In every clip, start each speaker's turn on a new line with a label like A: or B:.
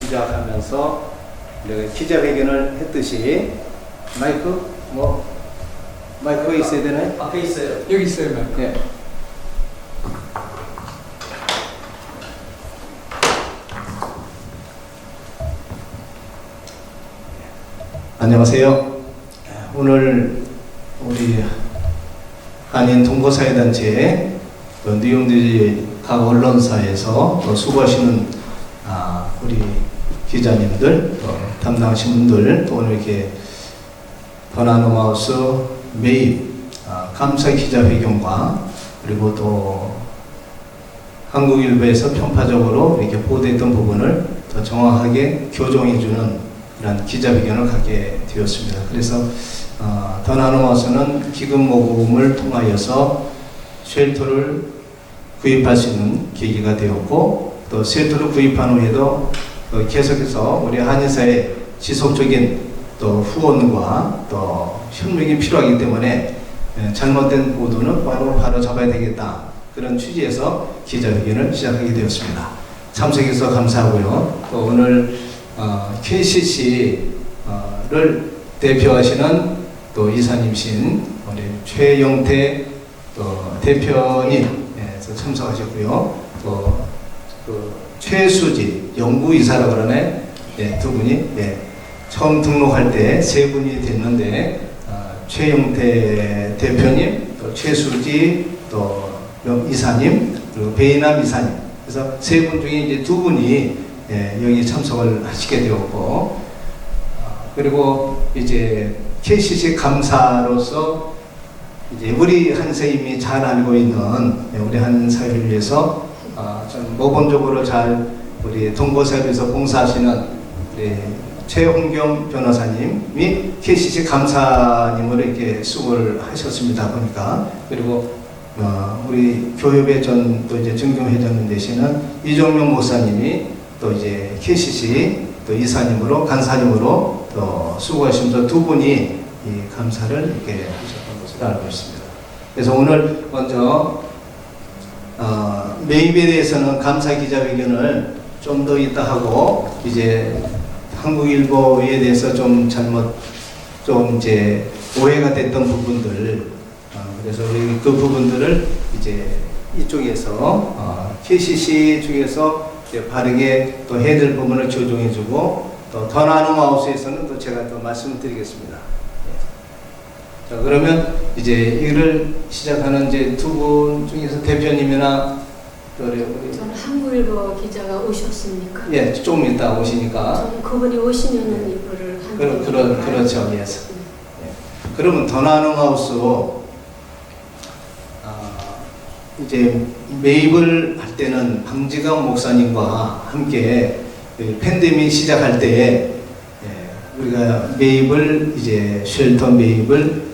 A: 시작하면서 우리가 기자회견을 했듯이 마이크가 있어야 되나요?
B: 앞에 있어요.
C: 여기 있어요, 마이크.
A: 네. 안녕하세요. 오늘 우리 한인 동거사회단체 뉴욕 각 언론사에서 수고하시는 우리 기자님들, 담당하신 분들, 또 오늘 이렇게 버나노마우스 매입 감사 기자회견과 그리고 또 한국일보에서 편파적으로 이렇게 보도했던 부분을 더 정확하게 교정해주는 이런 기자회견을 갖게 되었습니다. 그래서 버나노마우스는 기금 모금을 통하여서 쉘터를 구입할 수 있는 계기가 되었고, 또 쉘터를 구입한 후에도 계속해서 우리 한인사의 지속적인 또 후원과 또 협력이 필요하기 때문에 잘못된 보도는 바로 잡아야 되겠다, 그런 취지에서 기자회견을 시작하게 되었습니다. 참석해서 감사하고요. 또 오늘 KCC를 대표하시는 또 이사님이신 우리 최영태 또 대표님 참석하셨고요. 또 최수지 연구이사라고 그러네. 두 분이 처음 등록할 때 세 분이 됐는데 최영태 대표님, 또 최수지, 또 이사님, 그리고 배인남 이사님, 그래서 세 분 중에 이제 두 분이 여기 참석을 하시게 되었고, 그리고 이제 KCC 감사로서 이제 우리 한사임이 잘 알고 있는 우리 한사회를 위해서 좀 모범적으로 잘 우리 동거사회에서 봉사하시는 우리 최홍경 변호사님이 KCC 감사님으로 이렇게 수고를 하셨습니다. 보니까. 그리고 우리 교협의 또 이제 증경회장 되시는 이종명 목사님이 또 이제 KCC 또 이사님으로 간사님으로 또 수고하시면서 두 분이 이 감사를 이렇게 하셨던 것으로 알고 있습니다. 그래서 오늘 먼저 매입에 대해서는 감사 기자회견을 좀 더 이따 하고, 이제 한국일보에 대해서 좀 이제 오해가 됐던 부분들, 그래서 우리 그 부분들을 이제 이쪽에서 KCC 쪽에서 이제 바르게 또 해야 될 부분을 조정해주고, 또 버나노마우스에서는 또 제가 또 말씀을 드리겠습니다. 자, 그러면 이제 이를 시작하는 이제 두 분 중에서 대표님이나 또 우리
D: 저는 한국일보 기자가 오셨습니까?
A: 예, 조금 이따 오시니까.
D: 저는 그분이 오시면은 이거를 하는
A: 그렇죠, 예. 그러면 버나노마우스 이제 매입을 할 때는 방지강 목사님과 함께 팬데믹 시작할 때 우리가 매입을 이제 쉘터 매입을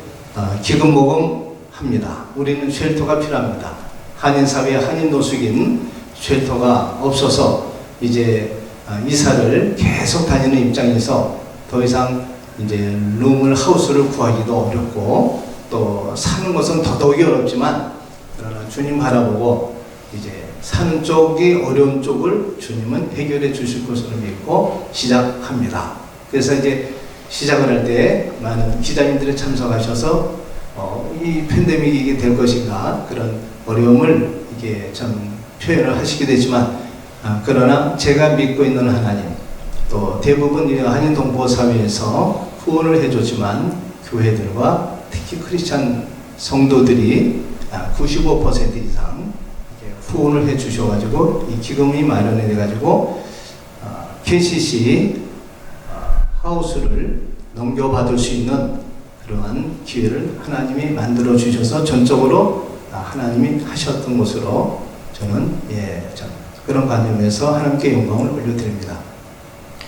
A: 기금 모금합니다. 우리는 쉘터가 필요합니다. 한인사회 한인 노숙인 쉘터가 없어서 이제 이사를 계속 다니는 입장에서 더 이상 이제 하우스를 구하기도 어렵고, 또 사는 것은 더더욱이 어렵지만, 그러나 주님 바라보고 이제 사는 쪽이 어려운 쪽을 주님은 해결해 주실 것으로 믿고 시작합니다. 그래서 이제 시작을 할 때 많은 기자님들이 참석하셔서 이 팬데믹이 이게 될 것인가, 그런 어려움을 이게 참 표현을 하시게 되지만, 그러나 제가 믿고 있는 하나님, 또 대부분 한인 동포 사회에서 후원을 해줬지만 교회들과 특히 크리스찬 성도들이 95% 이상 후원을 해 주셔가지고 이 기금이 마련이 돼가지고 KCC 하우스를 넘겨받을 수 있는 그러한 기회를 하나님이 만들어 주셔서 전적으로 하나님이 하셨던 것으로 저는 그런 관점에서 하나님께 영광을 올려드립니다.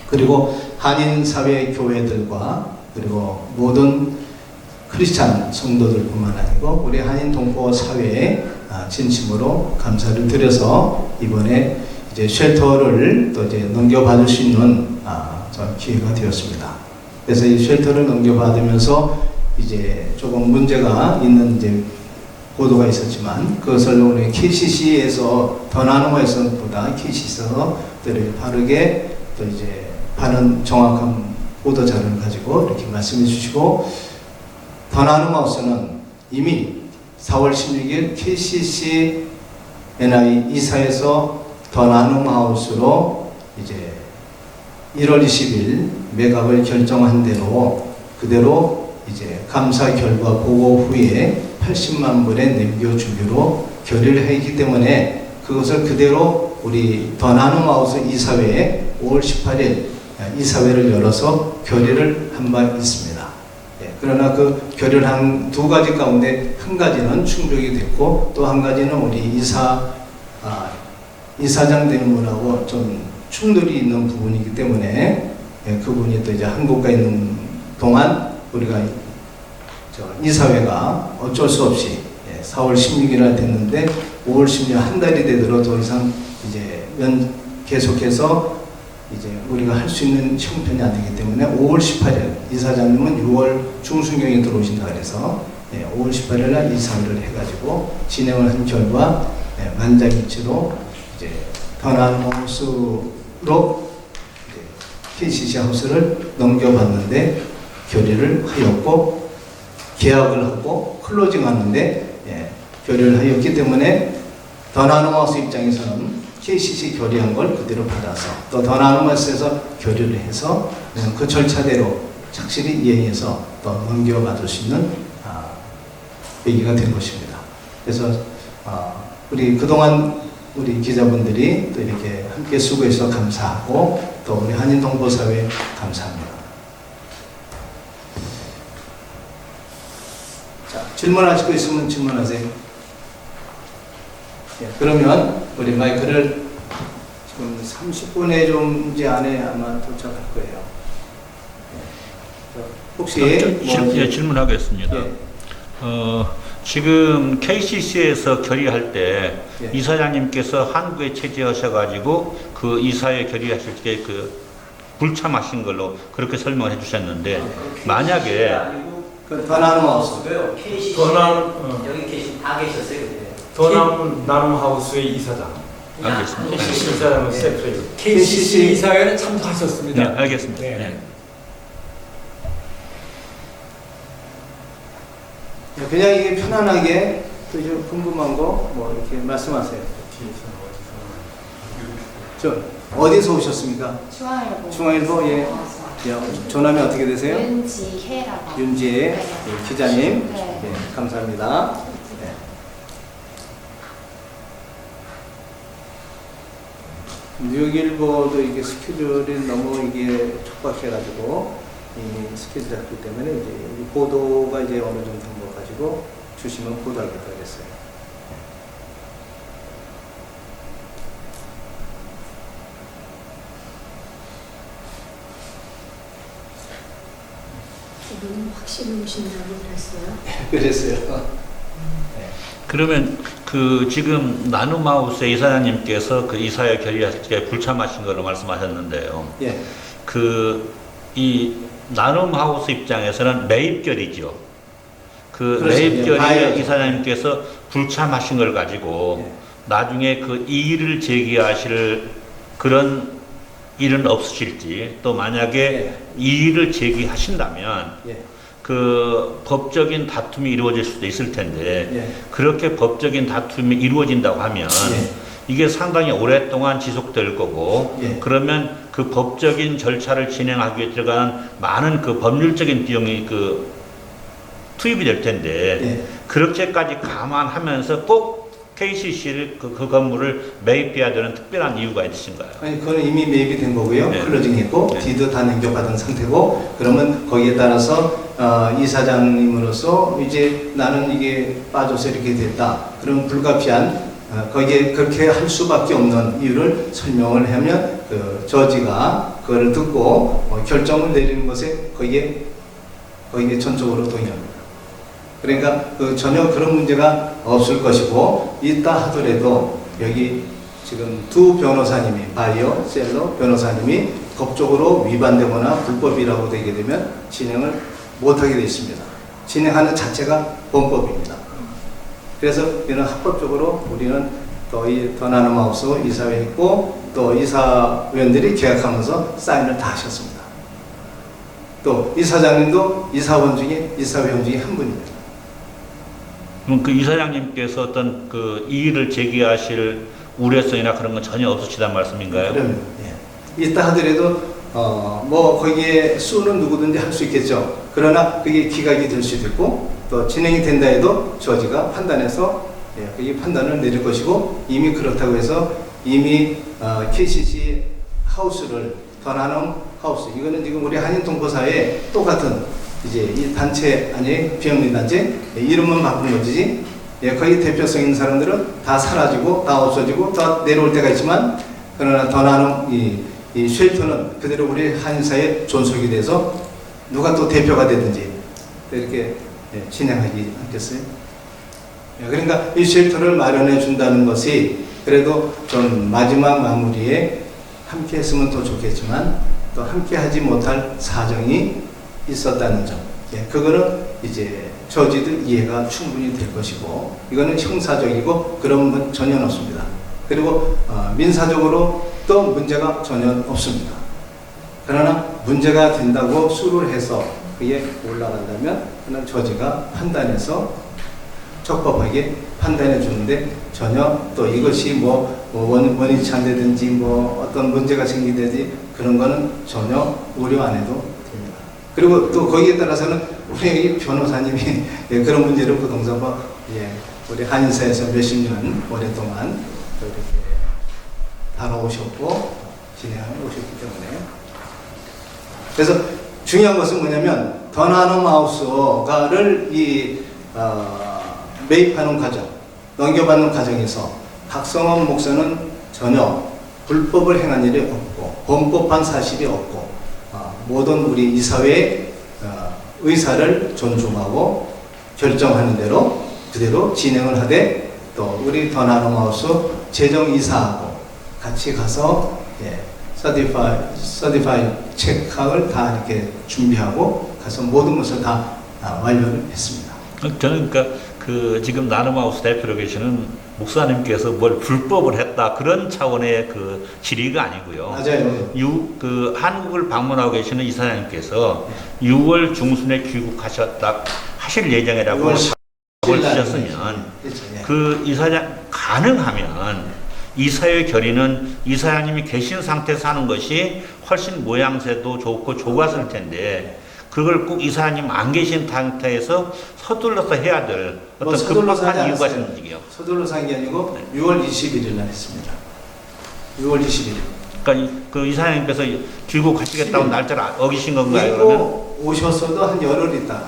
A: 그리고 한인사회 교회들과 그리고 모든 크리스찬 성도들뿐만 아니고 우리 한인 동포 사회에 진심으로 감사를 드려서 이번에 이제 쉘터를 또 이제 넘겨받을 수 있는 기회가 되었습니다. 그래서 이 쉘터를 넘겨받으면서 이제 조금 문제가 있는 이제 보도가 있었지만, 그것을 우리 KCC에서 버나노마에서보다 KCC에서 바르게 또 이제 바른 정확한 보도 자료를 가지고 이렇게 말씀해 주시고, 더 나은 마우스는 이미 4월 16일 KCC NI 이사에서 더 나은 하우스로 이제 1월 20일 매각을 결정한 대로 그대로 이제 감사 결과 보고 후에 80만 불에 넘겨주기로 결의를 했기 때문에 그것을 그대로 우리 더 나은 하우스 이사회에 5월 18일 이사회를 열어서 결의를 한 바 있습니다. 그러나 그 결의를 한 두 가지 가운데 한 가지는 충족이 됐고 또 한 가지는 우리 이사장 대문하고 좀 충돌이 있는 부분이기 때문에 그분이 또 이제 한국에 있는 동안 우리가 이사회가 어쩔 수 없이 4월 16일에 됐는데 5월 16일 한 달이 되도록 더 이상 이제 계속해서 이제 우리가 할 수 있는 형편이 안 되기 때문에 5월 18일 이사장님은 6월 중순경에 들어오신다 그래서 5월 18일 날 이사회를 해가지고 진행을 한 결과 만장일치로 이제 더 나은 하우스로 KCC 하우스를 넘겨봤는데 결의를 하였고 계약을 하고 클로징하는데 결의를 하였기 때문에 더 나은 하우스 입장에서는 KCC 결의한 걸 그대로 받아서 또 더 나은 하우스에서 결의를 해서 그 절차대로 착실히 이행해서 또 넘겨받을 수 있는 얘기가 된 것입니다. 그래서 우리 그동안 우리 기자분들이 또 이렇게 함께 수고해서 감사하고 또 우리 한인동포사회 감사합니다. 자, 질문하실 거 있으면 질문하세요. 그러면 우리 마이크를 지금 30분에 좀 이제 안에 아마 도착할 거예요. 혹시
B: 질문하겠습니다. 지금 KCC에서 결의할 때 이사장님께서 한국에 체제하셔가지고 그 이사회 결의하실 때 그 불참하신 걸로 그렇게 설명을 해주셨는데 만약에
A: 더 나은 하우스
C: 여기 계신 다 계셨어요 그때.
E: 더 나은 하우스의 이사장.
B: 알겠습니다.
E: KCC 이사장은 세프레요.
A: KCC
E: 이사회는 참석하셨습니다.
B: 네, 알겠습니다.
E: 네.
B: 네.
A: 그냥 이게 편안하게 또 궁금한 거 뭐 이렇게 말씀하세요. 저 어디서 오셨습니까?
F: 중앙일보.
A: 중앙일보 예. 조남이 어떻게 되세요?
F: 윤지혜라고.
A: 윤지혜
F: 네.
A: 기자님.
F: 네.
A: 예, 감사합니다. 네. 뉴욕일보도 이게 스케줄이 너무 이게 촉박해가지고 이미 스케줄 잡기 때문에 이제 이 보도가 이제 어느 정도 된 거 가지고 주시면 보도하겠다 그랬어요.
D: 너무 확신이 오신다고 그랬어요.
A: 그랬어요.
B: 그러면 그 지금 나눔하우스의 이사장님께서 그 이사회 결의하실 때 불참하신 걸로 말씀하셨는데요.
A: 예.
B: 그 이 나눔하우스 입장에서는 매입결이죠. 그
A: 그렇죠.
B: 매입결의에
A: 예.
B: 이사장님께서 불참하신 걸 가지고
A: 예.
B: 나중에 그 이의를 제기하실 그런 일은 없으실지 또 만약에
A: 예.
B: 이의를 제기하신다면
A: 예.
B: 그 법적인 다툼이 이루어질 수도 있을 텐데
A: 예.
B: 그렇게 법적인 다툼이 이루어진다고 하면
A: 예.
B: 이게 상당히 오랫동안 지속될 거고
A: 예.
B: 그러면 그 법적인 절차를 진행하기 위해 들어가는 많은 그 법률적인 비용이 그 투입이 될 텐데
A: 예.
B: 그렇게까지 감안하면서 꼭 KCC를 그 건물을 매입해야 되는 특별한 이유가 있으신가요?
A: 아니 그거는 이미 매입이 된 거고요.
B: 네.
A: 클로징했고
B: 네.
A: 디도 다 넘겨받은 상태고 그러면 거기에 따라서 이사장님으로서 이제 나는 이게 빠져서 이렇게 됐다. 그럼 불가피한 거기에 그렇게 할 수밖에 없는 이유를 설명을 하면 그 저지가 그거를 듣고 결정을 내리는 것에 거기에 전적으로 동의합니다. 그러니까 전혀 그런 문제가 없을 것이고 있다 하더라도 여기 지금 두 변호사님이 바이어 셀러 변호사님이 법적으로 위반되거나 불법이라고 되게 되면 진행을 못하게 되어 있습니다. 진행하는 자체가 범법입니다. 그래서 이는 합법적으로 우리는 또 이 더 나눔 하우스 이사회 있고 또 이사위원들이 계약하면서 사인을 다 하셨습니다. 또 이사장님도 이사원 중에 이사회원 중에 한 분입니다.
B: 그럼 그 이사장님께서 어떤 그 이의를 제기하실 우려성이나 그런 건 전혀 없으시단 말씀인가요?
A: 그러면 있다 하더라도 뭐 거기에 수는 누구든지 할 수 있겠죠. 그러나 그게 기각이 될 수도 있고 또 진행이 된다 해도 저지가 판단해서 이 판단을 내릴 것이고 이미 그렇다고 해서 이미 KCC 하우스를 더 나눔 하우스 이거는 지금 우리 한인 동포사에 똑같은 이제 이 단체 아니 비영리 단체 이름만 바꾼 거지. 거기 대표성 있는 사람들은 다 사라지고 다 없어지고 다 내려올 때가 있지만 그러나 더 나눔 이 쉘터는 그대로 우리 한인사에 존속이 돼서 누가 또 대표가 되든지 이렇게 진행하지 않겠어요? 그러니까 이 쉘터를 마련해 준다는 것이 그래도 좀 마지막 마무리에 함께 했으면 더 좋겠지만 또 함께 하지 못할 사정이 있었다는 점. 그거는 이제 저지들 이해가 충분히 될 것이고 이거는 형사적이고 그런 건 전혀 없습니다. 그리고 민사적으로 또 문제가 전혀 없습니다. 그러나 문제가 된다고 수를 해서 그게 올라간다면 그는 저지가 판단해서 적법하게 판단해 주는데 전혀 또 이것이 뭐 원인치 않다든지 뭐 어떤 문제가 생기든지 그런 거는 전혀 우려 안 해도 됩니다. 그리고 또 거기에 따라서는 우리 변호사님이 그런 문제를 부동산 우리 한인사에서 몇십 년 오랫동안 또 이렇게 다뤄오셨고 진행해 오셨기 때문에 그래서 중요한 것은 뭐냐면 더 나눔 하우스가를 매입하는 과정, 넘겨받는 과정에서 박성원 목사는 전혀 불법을 행한 일이 없고 범법한 사실이 없고 모든 우리 이사회의 의사를 존중하고 결정하는 대로 그대로 진행을 하되 또 우리 더 나눔 하우스 재정이사하고 같이 가서 서티파이 체크를 다 이렇게 준비하고 가서 모든 것을 다 완료를 했습니다.
B: 저는 그러니까 그 지금 나눔하우스 대표로 계시는 목사님께서 뭘 불법을 했다 그런 차원의 그 질의가 아니고요.
A: 맞아요.
B: 그 한국을 방문하고 계시는 이사장님께서 6월 중순에 귀국하셨다 하실 예정이라고 답을 주셨으면 그 이사장 가능하면 이사회 결의는 이사장님이 계신 상태에서 하는 것이 훨씬 모양새도 좋고 좋았을 텐데 그걸 꼭 이사장님 안 계신 상태에서 서둘러서 해야 될 어떤 급박한 이유가 있는지요.
A: 서둘러서 한 게 아니고 6월 21일 날 했습니다. 6월 21일.
B: 그러니까 그 이사장님께서 귀국하시겠다고 날짜를 어기신 건가요? 그러면?
A: 오셨어도 한 열흘 있다.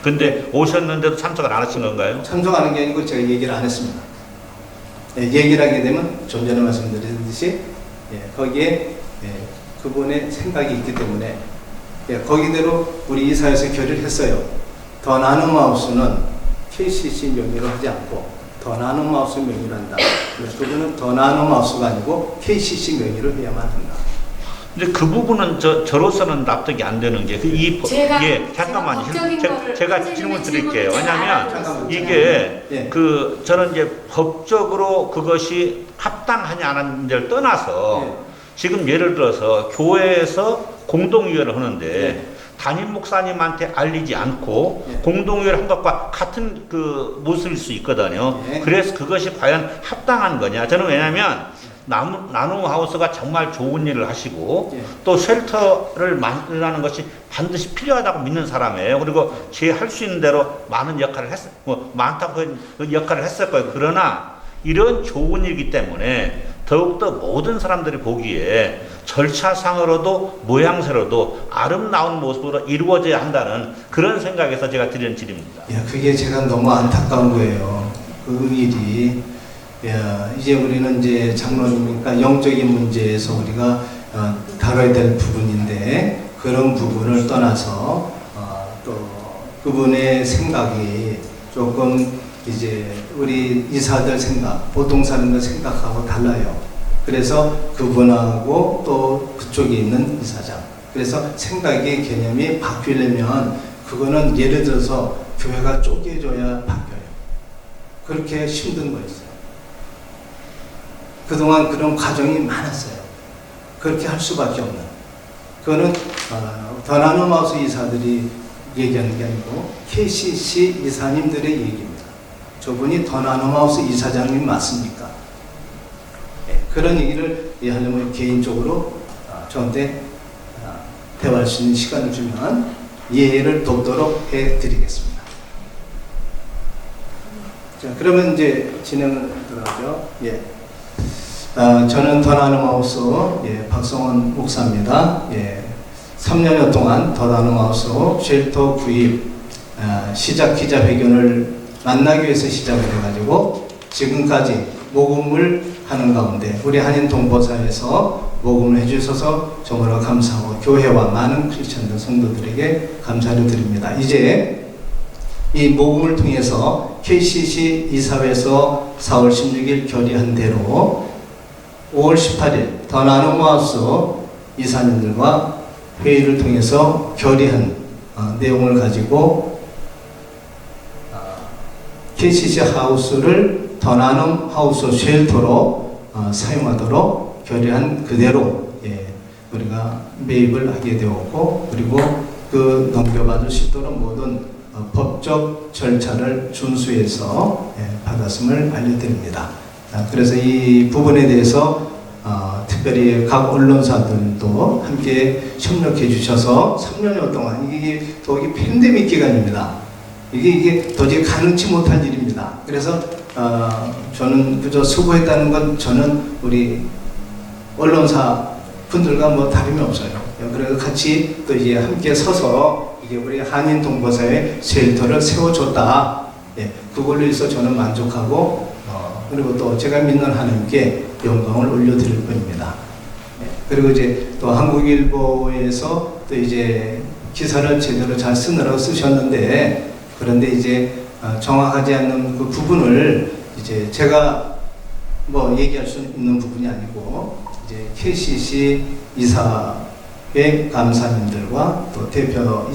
B: 근데 오셨는데도 참석을 안 하신 건가요?
A: 참석하는 게 아니고 제가 얘기를 안 했습니다. 얘기를 하게 되면 좀 전에 말씀드렸듯이 거기에 그분의 생각이 있기 때문에 거기대로 우리 이사회에서 결의를 했어요. 더 나눔 하우스는 KCC 명의로 하지 않고 더 나눔 하우스 명의로 한다. 그분은 더 나눔 하우스가 아니고 KCC 명의로 해야만 한다.
B: 근데 그 부분은 저로서는 납득이 안 되는 게 잠깐만요. 제가 질문 드릴게요. 왜냐하면 이게 저는 이제 법적으로 그것이 합당하냐 안 하는지를 떠나서 지금 예를 들어서 교회에서 공동의회를 하는데 담임 목사님한테 알리지 않고 공동의회를 한 것과 같은 그 모습일 수 있거든요. 그래서 그것이 과연 합당한 거냐? 저는 왜냐하면 나눔 하우스가 정말 좋은 일을 하시고 또 쉘터를 만들라는 것이 반드시 필요하다고 믿는 사람이에요. 그리고 제 할 수 있는 대로 많은 역할을 많다고 그 역할을 했을 거예요. 그러나 이런 좋은 일이기 때문에 더욱더 모든 사람들이 보기에 절차상으로도 모양새로도 아름다운 모습으로 이루어져야 한다는 그런 생각에서 제가 드리는 질의입니다.
A: 그게 제가 너무 안타까운 거예요. 그 일이 이제 우리는 이제 장로님이니까 영적인 문제에서 우리가 다뤄야 될 부분인데 그런 부분을 떠나서 또 그분의 생각이 조금 이제 우리 이사들 생각, 보통 사람들 생각하고 달라요. 그래서 그분하고 또 그쪽에 있는 이사장. 그래서 생각의 개념이 바뀌려면 그거는 예를 들어서 교회가 쪼개져야 바뀌어요. 그렇게 힘든 거였어요. 그동안 그런 과정이 많았어요. 그렇게 할 수밖에 없는. 그거는 더 나눔 하우스 이사들이 얘기하는 게 아니고 KCC 이사님들의 얘기입니다. 저분이 더 나눔 하우스 이사장님 맞습니까? 그런 얘기를 하려면 개인적으로 저한테 대화할 수 있는 시간을 주면 이해를 돕도록 해드리겠습니다. 자, 그러면 이제 진행을 들어가죠. 예. 저는 더 나눔 하우스 박성원 목사입니다. 3년여 동안 더 나눔 하우스 쉘터 구입 시작 기자회견을 만나기 위해서 시작을 해가지고 지금까지 모금을 하는 가운데 우리 한인 동포사에서 모금을 해주셔서 정말로 감사하고 교회와 많은 크리스천들 성도들에게 감사를 드립니다. 이제 이 모금을 통해서 KCC 이사회에서 4월 16일 결의한 대로 5월 18일 더 나눔 하우스 이사님들과 회의를 통해서 결의한 내용을 가지고 KCC 하우스를 더 나눔 하우스 쉘터로 사용하도록 결의한 그대로 우리가 매입을 하게 되었고, 그리고 그 넘겨받을 수 있도록 모든 법적 절차를 준수해서 받았음을 알려드립니다. 그래서 이 부분에 대해서 특별히 각 언론사들도 함께 협력해 주셔서 3년여 동안 이게 도저히 팬데믹 기간입니다. 이게 도저히 가능치 못한 일입니다. 그래서 저는 그저 수고했다는 건 저는 우리 언론사 분들과 뭐 다름이 없어요. 그래서 같이 또 이제 함께 서서 이게 우리 한인 동포사회 쉘터를 세워줬다. 그걸로 해서 저는 만족하고 그리고 또 제가 믿는 하나님께 영광을 올려드릴 뿐입니다. 그리고 이제 또 한국일보에서 또 이제 기사를 제대로 잘 쓰느라고 쓰셨는데, 그런데 이제 정확하지 않는 그 부분을 이제 제가 뭐 얘기할 수 있는 부분이 아니고 이제 KCC 이사회 감사님들과 또 대표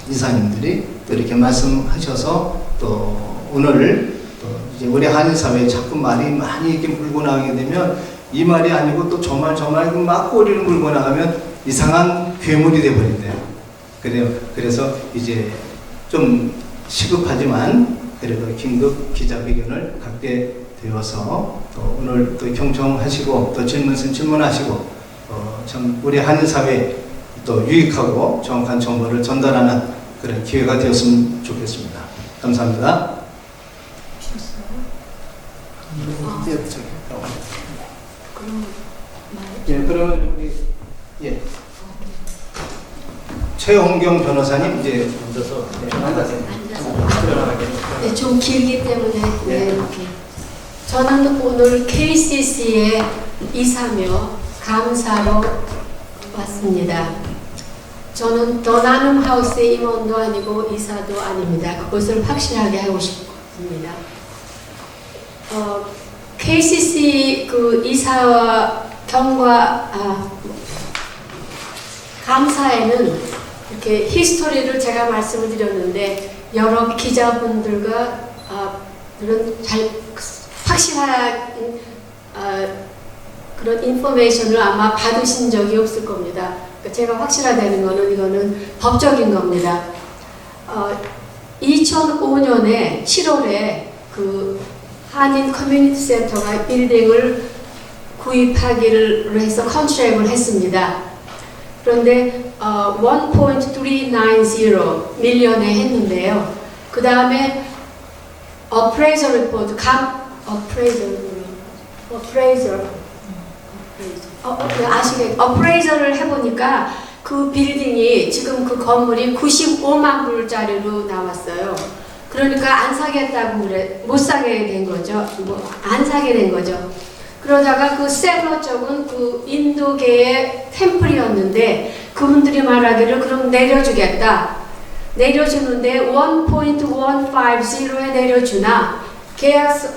A: 이사님들이 또 이렇게 말씀하셔서 또 오늘 또 이제 우리 한인 사회에 자꾸 말이 많이 이렇게 물고 나가게 되면 이 말이 아니고 또 저 말 막 꼬리를 물고 나가면 이상한 괴물이 되어버린대요. 그래서 이제 좀 시급하지만 그래도 긴급 기자회견을 갖게 되어서 또 오늘 또 경청하시고 또 질문하시고 참 우리 한인 사회에 또 유익하고 정확한 정보를 전달하는 그런 기회가 되었으면 좋겠습니다. 감사합니다. 그러면 우리 최홍경 변호사님 이제 앉아서
D: 네, 좀 길기 때문에 이렇게. 저는 오늘 KCC에 이사며 감사로 왔습니다. 저는 더 나눔 하우스의 임원도 아니고 이사도 아닙니다. 그것을 확실하게 하고 싶습니다. KCC 그 이사와 감사에는 이렇게 히스토리를 제가 말씀을 드렸는데 여러 기자분들과 그런 잘 확실한 그런 인포메이션을 아마 받으신 적이 없을 겁니다. 제가 확실하다는 거는 이거는 법적인 겁니다. 2005년에 7월에 그 한인 커뮤니티 센터가 빌딩을 구입하기를 해서 컨트랙을 했습니다. 그런데 1.390 밀리언에 했는데요. 그 다음에 어프레이저 리포트, 어프레이저를 해보니까 그 빌딩이 지금 그 건물이 95만 불짜리로 나왔어요. 그러니까 안 사겠다고 못 사게 된 거죠. 안 사게 된 거죠. 그러다가 그 세블러 쪽은 그 인도계의 템플이었는데 그분들이 말하기를 그럼 내려주겠다. 내려주는데 1.150에 내려주나 계약서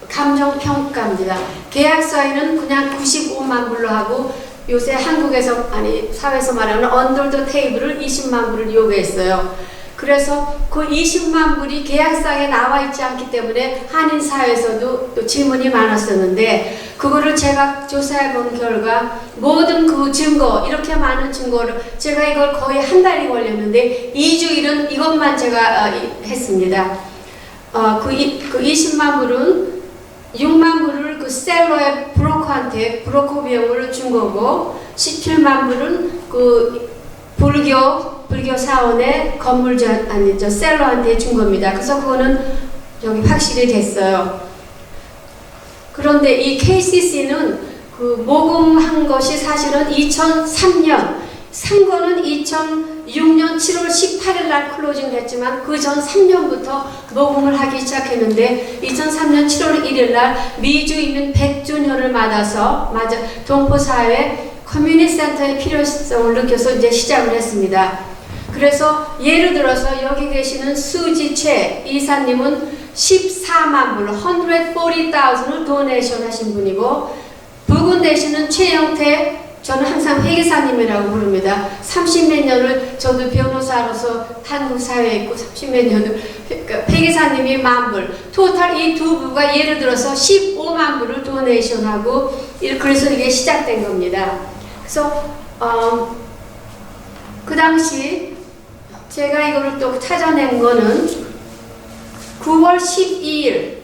D: 감정평가입니다. 계약서에는 그냥 95만 불로 하고 요새 한국에서 사회에서 말하는 언더 더 테이블을 20만 불을 요구했어요. 그래서 그 20만 불이 계약상에 나와 있지 않기 때문에 한인 사회에서도 또 질문이 많았었는데, 그거를 제가 조사해 본 결과 모든 그 증거, 이렇게 많은 증거를 제가 이걸 거의 한 달이 걸렸는데 2주일은 이것만 제가 했습니다. 그 20만 불은 6만 불을 그 셀러의 브로커한테 브로커 비용을 준 거고, 17만 불은 그 불교 사원의 셀러한테 준 겁니다. 그래서 그거는 여기 확실히 됐어요. 그런데 이 KCC는 그 모금한 것이 사실은 2003년, 산 거는 2006년 7월 18일 날 클로징 됐지만 그 전 3년부터 모금을 하기 시작했는데, 2003년 7월 1일 날 미주이민 100주년을 맞아서 동포사회 커뮤니티 센터의 필요성을 느껴서 이제 시작을 했습니다. 그래서 예를 들어서 여기 계시는 수지채 이사님은 14만 불, 140,000을 도네이션 하신 분이고, 부근 되시는 최영태, 저는 항상 회계사님이라고 부릅니다. 30몇 년을 저도 변호사로서 한국 사회에 있고 30몇 년을 회계사님이 10,000불, 토탈 이 두 부가 예를 들어서 15만 불을 도네이션하고, 그래서 이게 시작된 겁니다. 그래서 그 당시 제가 이거를 또 찾아낸 거는 9월 12일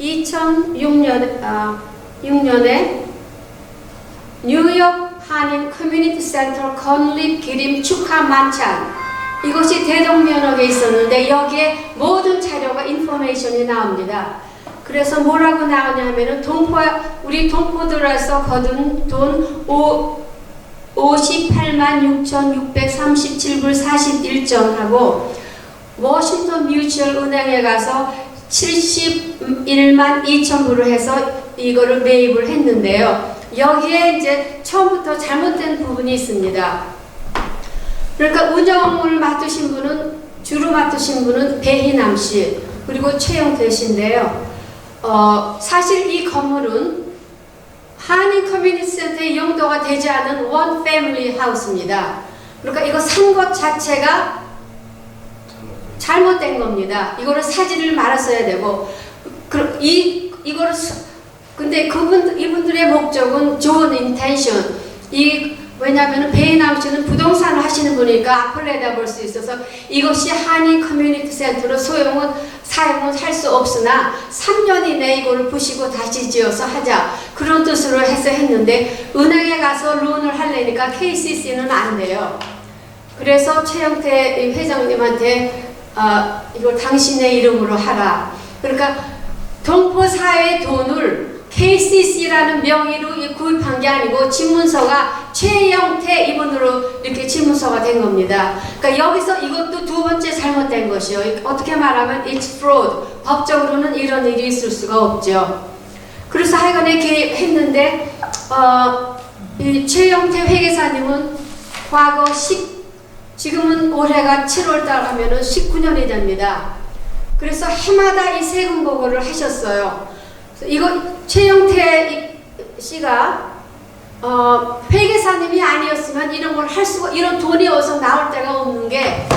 D: 2006년에 뉴욕 한인 커뮤니티 센터 건립 기림 축하 만찬, 이것이 대동면역에 있었는데 여기에 모든 자료가 인포메이션이 나옵니다. 그래서 뭐라고 나오냐면은 우리 동포들에서 거둔 돈 586,637불 41전 워싱턴 뮤추얼 은행에 가서 71만 2천 불을 해서 이거를 매입을 했는데요. 여기에 이제 처음부터 잘못된 부분이 있습니다. 그러니까 운영을 주로 맡으신 분은 배희남 씨, 그리고 최영태 씨인데요. 사실 이 건물은 한인 커뮤니티 센터의 용도가 되지 않은 원 패밀리 하우스입니다. 그러니까 이거 산 것 자체가 잘못된 겁니다. 이거를 사지를 말았어야 되고, 이거를 근데 이분들의 목적은 좋은 인텐션. 왜냐하면 배희남 씨는 부동산을 하시는 분이니까 앞을 내다볼 수 있어서 이것이 한인 커뮤니티 센터로 사용은 할 수 없으나 3년 이내에 이거를 부시고 다시 지어서 하자, 그런 뜻으로 해서 했는데, 은행에 가서 론을 하려니까 KCC는 안 돼요. 그래서 최영태 회장님한테 이걸 당신의 이름으로 하라. 그러니까 동포사회 돈을 KCC라는 명의로 구입한 게 아니고 집문서가 최영태 이분으로 이렇게 집문서가 된 겁니다. 그러니까 여기서 이것도 두 번째 잘못된 것이요. 어떻게 말하면 it's fraud. 법적으로는 이런 일이 있을 수가 없죠. 그래서 하여간에 이렇게 했는데 이 최영태 회계사님은 과거 지금은 올해가 7월달 하면은 19년이 됩니다. 그래서 해마다 이 세금 보고를 하셨어요. 이거 최영태 씨가 회계사님이 아니었으면 이런 걸 이런 돈이 어디서 나올 데가 없는 게,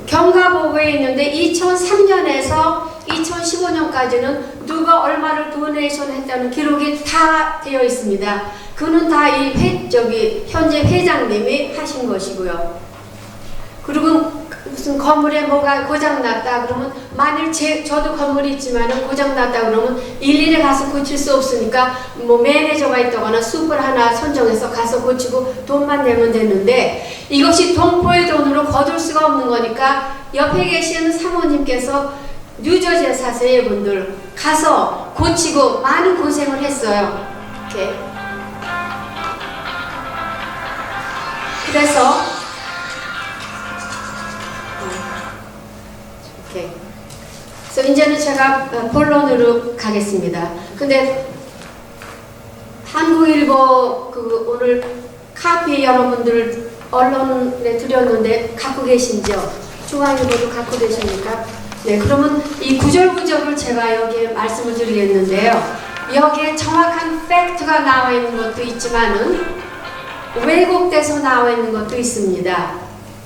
D: 경과보고에 있는데 2003년에서 2015년까지는 누가 얼마를 도네이션 했다는 기록이 다 되어 있습니다. 그는 다 현재 회장님이 하신 것이고요. 그리고 무슨 건물에 뭐가 고장났다 그러면, 만일 저도 건물이 있지만은 고장났다 그러면 일일이 가서 고칠 수 없으니까 뭐 매니저가 있다거나 숲을 하나 선정해서 가서 고치고 돈만 내면 되는데, 이것이 동포의 돈으로 거둘 수가 없는 거니까 옆에 계시는 사모님께서 뉴저지에 사세요. 이분들 가서 고치고 많은 고생을 했어요. 이렇게. 그래서 그래서 이제는 제가 본론으로 가겠습니다. 근데 한국일보 오늘 카피 여러분들 언론에 드렸는데 갖고 계신지요? 중앙일보도 갖고 계십니까? 네, 그러면 이 구절구절을 제가 여기에 말씀을 드리겠는데요. 여기에 정확한 팩트가 나와 있는 것도 있지만은 왜곡돼서 나와 있는 것도 있습니다.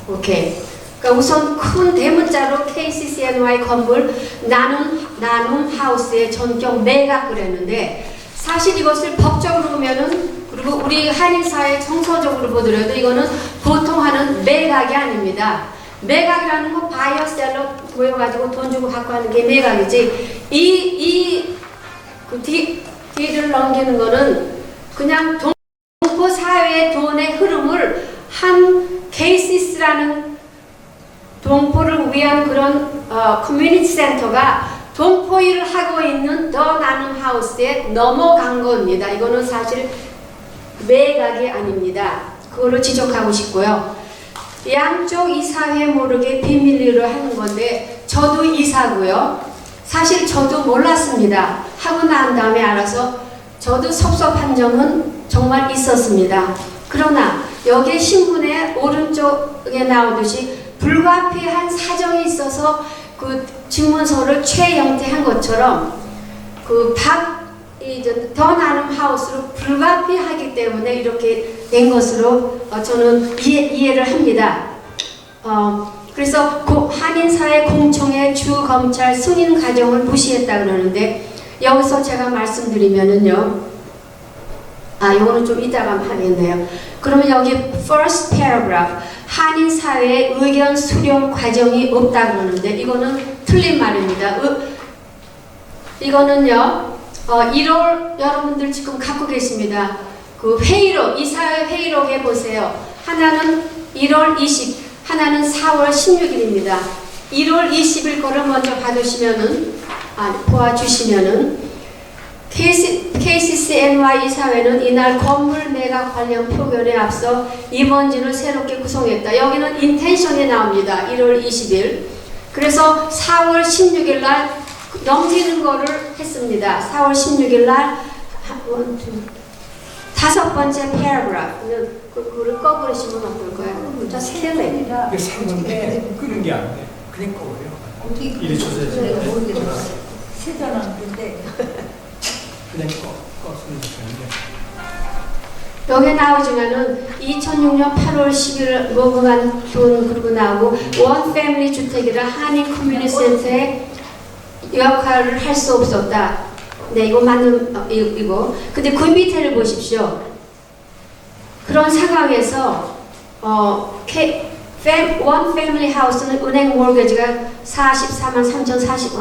D: 오케이. 그러니까 우선 큰 대문자로 KCCNY 건물 나눔 하우스의 전격 매각을 했는데 사실 이것을 법적으로 보면은 그리고 우리 한인사회 정서적으로 보더라도 이거는 보통 하는 매각이 아닙니다. 매각이라는 거 바이어 셀러 모여가지고 돈 주고 갖고 하는 게 매각이지 그 뒤를 넘기는 거는 그냥 동포 사회의 돈의 흐름을 한 케이시스라는 동포를 위한 그런 커뮤니티 센터가 동포 일을 하고 있는 더 나눔 하우스에 넘어간 겁니다. 이거는 사실 매각이 아닙니다. 그거를 지적하고 싶고요. 양쪽 이사회 모르게 비밀리로 하는 건데 저도 이사고요. 사실 저도 몰랐습니다. 하고 난 다음에 알아서 저도 섭섭한 점은 정말 있었습니다. 그러나 여기 신문의 오른쪽에 나오듯이 불가피한 사정이 있어서 그 증문서를 최영태한 것처럼 더 나눔 하우스로 불가피하기 때문에 이렇게 된 것으로 저는 이해를 합니다. 그래서 한인사회 공청회 주검찰 승인 과정을 무시했다 그러는데 여기서 제가 말씀드리면은요. 이거는 좀 이따가 하겠네요. 그러면 여기 first paragraph 한인사회의 의견 수렴 과정이 없다 그러는데 이거는 틀린 말입니다. 이거는요. 1월 여러분들 지금 갖고 계십니다. 그 회의록, 이사회 회의록에 보세요. 하나는 1월 20, 하나는 4월 16일입니다. 1월 20일 거를 먼저 보아주시면은 KCCNY 이사회는 이날 건물 매각 관련 표결에 앞서 임원진을 새롭게 구성했다. 여기는 인텐션이 나옵니다. 1월 20일. 그래서 4월 16일 날 넘기는 거를 했습니다. 4월 16일 날 다섯 번째 패러그래프는 그거를 꺼버리시면 어떨까요? 자, 세례.
E: 이게 상관없는데 끄는 게 안 돼. 그냥 꺼버려. 이리 조사해서.
F: 세전하는데
E: 그냥 껐으면 좋겠는데.
D: 여기 나오지만은 2006년 8월 10일 모금한 돈 그리고 나오고 원 패밀리 주택이라 한인 커뮤니티 센터에 역할을 할 수 없었다. 네, 이거 맞는 이거. 근데 그 밑에를 보십시오. 그런 상황에서 원 패밀리 하우스는 은행 모르게지가 44만 3,040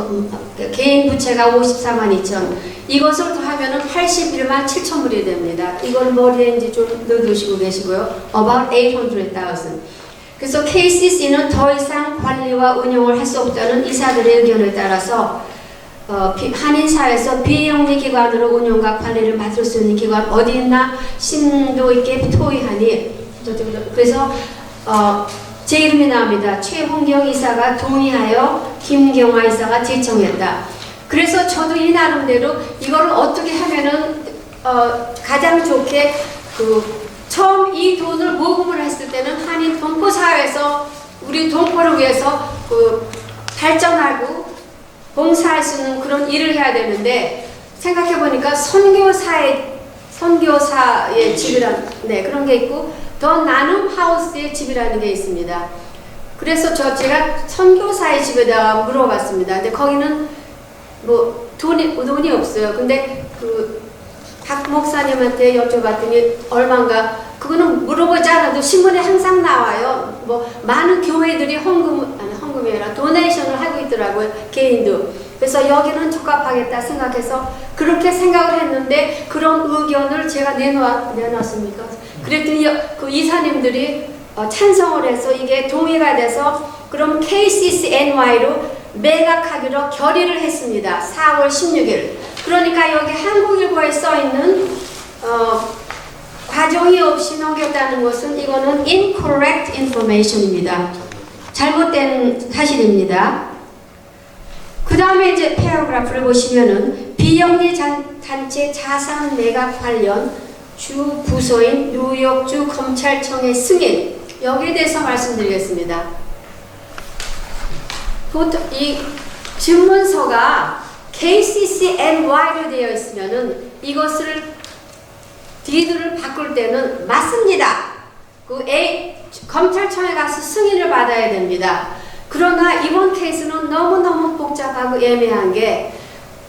D: 개인 부채가 54만 2천 이것을 더하면은 81만 7천 불이 됩니다. 이걸 머리에 이제 좀 넣어두시고 계시고요. About 800,000. 그래서 KCC는 더 이상 관리와 운영을 할 수 없다는 이사들의 의견에 따라서 한인사회에서 비영리 기관으로 운영과 관리를 맡을 수 있는 기관 어디 있나 심도 있게 토의하니 그래서 제 이름이 나옵니다. 최홍경 이사가 동의하여 김경화 이사가 제청했다. 그래서 저도 이 나름대로 이거를 어떻게 하면은 가장 좋게 처음 이 돈을 모금을 했을 때는 한인 동포 사회에서 우리 동포를 위해서 발전하고 봉사할 수 있는 그런 일을 해야 되는데 생각해 보니까 선교사의 집이란 그런 게 있고 더 나눔 하우스의 집이라는 게 있습니다. 그래서 제가 선교사의 집에다가 물어봤습니다. 근데 거기는 뭐 돈이 없어요. 근데 박 목사님한테 여쭤봤더니 얼마인가 그거는 물어보지 않아도 신문에 항상 나와요. 뭐 많은 교회들이 헌금이 아니라 도네이션을 하고 있더라고요. 개인도. 그래서 여기는 적합하겠다 생각해서 그렇게 생각을 했는데 그런 의견을 제가 내놨습니까? 그랬더니 그 이사님들이 찬성을 해서 이게 동의가 돼서 그럼 KCCNY로 매각하기로 결의를 했습니다. 4월 16일. 그러니까 여기 한국일보에 써있는 과정이 없이 넘겼다는 것은 이거는 incorrect information입니다. 잘못된 사실입니다. 그 다음에 이제 패러그래프를 보시면은 비영리 단체 자산 매각 관련 주 부서인 뉴욕주 검찰청의 승인 여기에 대해서 말씀드리겠습니다. 보통 이 증문서가 KCCNY로 되어 있으면은 이것을 디드를 바꿀 때는 맞습니다. 검찰청에 가서 승인을 받아야 됩니다. 그러나 이번 케이스는 너무너무 복잡하고 애매한 게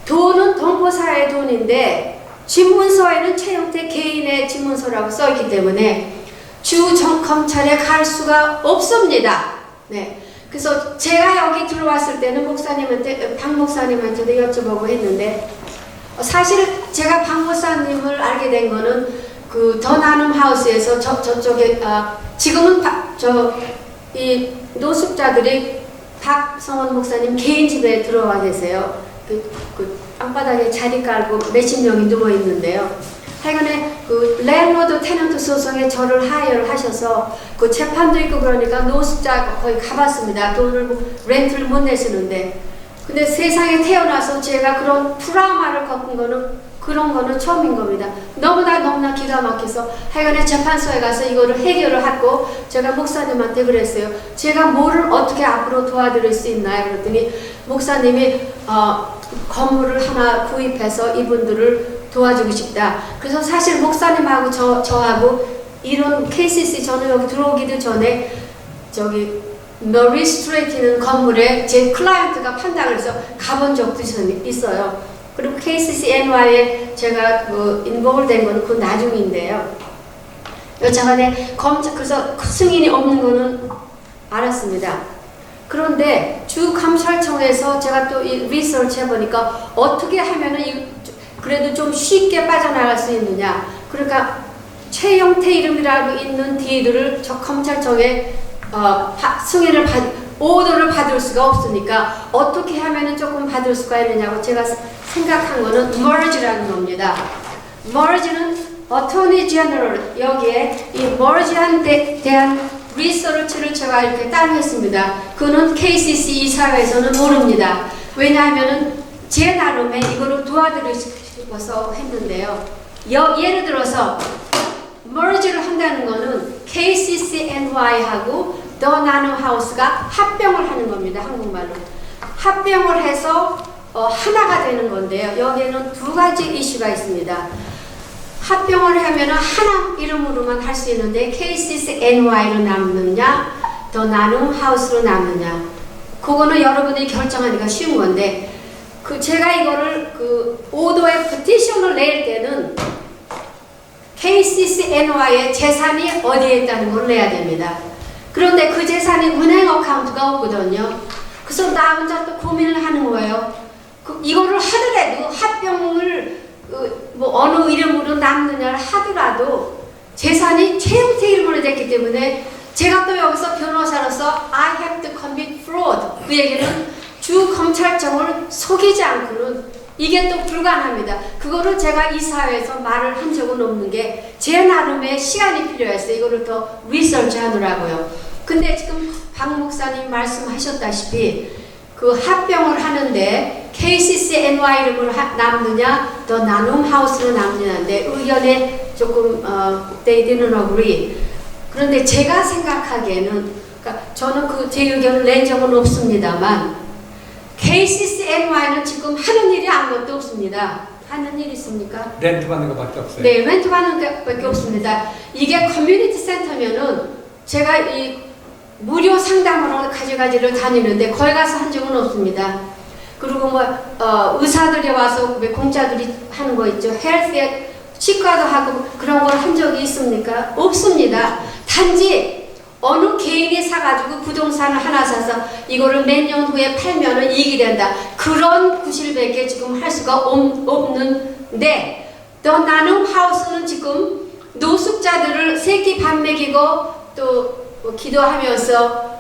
D: 돈은 동포사의 돈인데 집문서에는 최영태 개인의 집문서라고 써있기 때문에 주 검찰에 갈 수가 없습니다. 네. 그래서 제가 여기 들어왔을 때는 목사님한테, 박 목사님한테도 여쭤보고 했는데 사실 제가 박 목사님을 알게 된 거는 그 더 나눔 하우스에서 저쪽에 지금은 이 노숙자들이 박성원 목사님 개인 집에 들어와 계세요. 그 땅바닥에 자리 깔고 몇십 명이 누워 있는데요. 하여간에 그 랜로드 테넌트 소송에 저를 하이어를 하셔서 그 재판도 있고 그러니까 노숙자 거의 가봤습니다. 돈을 렌트를 못 내시는데 근데 세상에 태어나서 제가 그런 트라우마를 겪은 거는 그런 거는 처음인 겁니다. 너무나 기가 막혀서 하여간에 재판소에 가서 이거를 해결을 하고 제가 목사님한테 그랬어요. 제가 뭐를 어떻게 앞으로 도와드릴 수 있나요? 그랬더니 목사님이 건물을 하나 구입해서 이분들을 도와주고 싶다. 그래서 사실 목사님하고 저하고 이런 KCC 저는 여기 들어오기도 전에 저기 머리 스트레이트는 건물에 제 클라이언트가 판다고 해서 가본 적도 있어요. 그리고 KCC NY에 제가 그 인볼브 된 거는 그 나중인데요. 여차간에 그래서 승인이 없는 거는 알았습니다. 그런데 주 감찰청에서 제가 또 이 리서치 해보니까 어떻게 하면은 그래도 좀 쉽게 빠져나갈 수 있느냐. 그러니까 최영태 이름이라고 있는 디들을 저 검찰청에 승인을 오더를 받을 수가 없으니까 어떻게 하면은 조금 받을 수가 있느냐고 제가 생각한 거는 merge라는 겁니다. merge는 attorney general 여기에 이 merge에 대한 리서치를 제가 이렇게 따르했습니다. 그는 KCC 이사회에서는 모릅니다. 왜냐하면은 제 나름의 이거를 도와드리고 싶어서 했는데요. 예를 들어서 merge를 한다는 거는 KCC NY하고 더 나눔 하우스가 합병을 하는 겁니다. 한국말로. 합병을 해서 하나가 되는 건데요. 여기에는 두 가지 이슈가 있습니다. 합병을 하면 하나 이름으로만 할 수 있는데 KCC NY로 남느냐 더 나눔 하우스로 남느냐 그거는 여러분이 결정하기가 쉬운 건데 제가 이거를 오도에 피티션을 낼 때는 KCC NY의 재산이 어디에 있다는 걸 내야 됩니다. 그런데 그 재산이 은행 어카운트가 없거든요. 그래서 나 혼자 또 고민을 하는 거예요. 이거를 하더라도 합병을 뭐 어느 이름으로 남느냐를 하더라도 재산이 최영태 이름으로 됐기 때문에 제가 또 여기서 변호사로서 I have to commit fraud 그 얘기는 주 검찰청을 속이지 않고는 이게 또 불가능합니다. 그거를 제가 이 사회에서 말을 한 적은 없는 게 제 나름의 시간이 필요했어요. 이거를 더 리서치 하느라고요. 근데 지금 박 목사님 말씀하셨다시피 그 합병을 하는데 KCC NY 이름으로 남느냐 더 나눔 하우스로 남느냐인데 의견에 조금 they didn't agree. 그런데 제가 생각하기에는 그러니까 저는 제 의견을 낸 적은 없습니다만 KCC NY는 지금 하는 일이 아무것도 없습니다. 하는 일 있습니까?
E: 렌트 받는 것밖에 없어요.
D: 네, 렌트 받는 것밖에 없습니다. 이게 커뮤니티 센터면은 제가 이 무료 상담으로 가지가지를 다니는데 거기 가서 한 적은 없습니다. 그리고 뭐 의사들이 와서 왜 공짜들이 하는 거 있죠. 헬스에 치과도 하고 그런 걸 한 적이 있습니까? 없습니다. 단지 어느 개인이 사가지고 부동산을 하나 사서 이거를 몇 년 후에 팔면은 이익이 된다. 그런 구실밖에 지금 할 수가 없는데 더 나눔 하우스는 지금 노숙자들을 새끼 밥 먹이고 또 기도하면서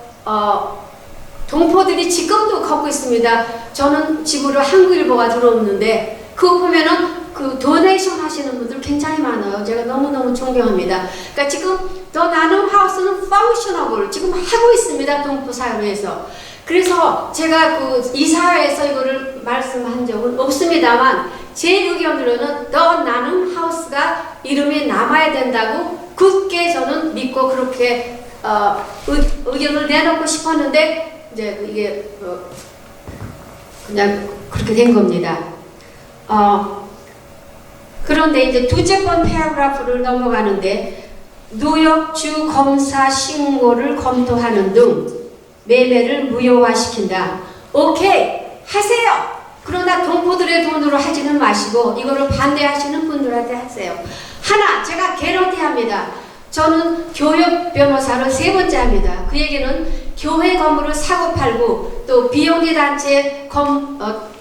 D: 동포들이 지금도 걷고 있습니다. 저는 집으로 한국일보가 들어오는데 그거 보면은 그 도네이션 하시는 분들 굉장히 많아요. 제가 너무너무 존경합니다. 그러니까 지금 더 나눔 하우스는 펑셔너블 지금 하고 있습니다. 동포 사회에서. 그래서 제가 이 사회에서 이거를 말씀한 적은 없습니다만 제 의견으로는 더 나눔 하우스가 이름이 남아야 된다고 굳게 저는 믿고 그렇게 의견을 내놓고 싶었는데 이제 이게 그냥 그렇게 된 겁니다. 그런데 이제 두째 번 패러그래프를 넘어가는데 누역주 검사 신고를 검토하는 등 매매를 무효화시킨다. 오케이, 하세요. 그러나 동포들의 돈으로 하지는 마시고 이거를 반대하시는 분들한테 하세요. 하나, 제가 개런티합니다. 저는 교육 변호사를 3번째 합니다. 그 얘기는 교회 건물을 사고 팔고 또 비영리 단체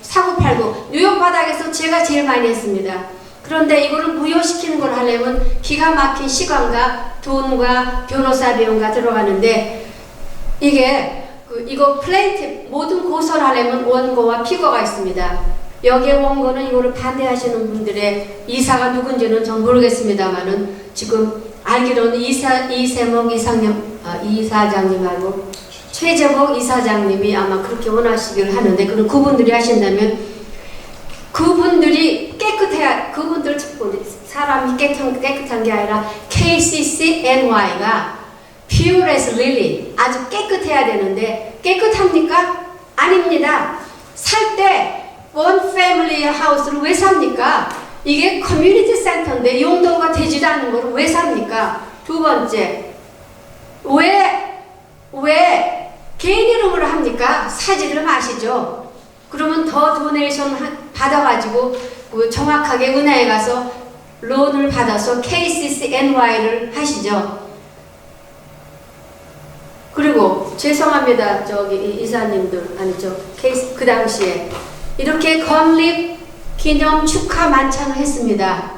D: 사고 팔고 뉴욕 바닥에서 제가 제일 많이 했습니다. 그런데 이거를 무효시키는 걸 하려면 기가 막힌 시간과 돈과 변호사 비용가 들어가는데 이게 이거 플레이트 모든 고소를 하려면 원고와 피고가 있습니다. 여기에 원고는 이거를 반대하시는 분들의 이사가 누군지는 전 모르겠습니다만은 지금 알기로는 이세목 이사장님하고 최재복 이사장님이 아마 그렇게 원하시기를 하는데 그럼 그분들이 하신다면 그분들이 깨끗해야 그분들 사람이 깨끗한 게 아니라 KCCNY가 pure as lily 아주 깨끗해야 되는데 깨끗합니까? 아닙니다. 살 때 원 패밀리 하우스를 왜 삽니까? 이게 커뮤니티 센터인데 용도가 되지도 않는 걸 왜 삽니까? 두 번째, 왜 개인 이름으로 합니까? 사지를 마시죠. 그러면 더 도네이션 받아가지고 정확하게 은행에 가서 론을 받아서 KCCNY를 하시죠. 그리고 죄송합니다. 저기 이사님들 아니죠. 그 당시에 이렇게 건립 기념 축하 만찬을 했습니다.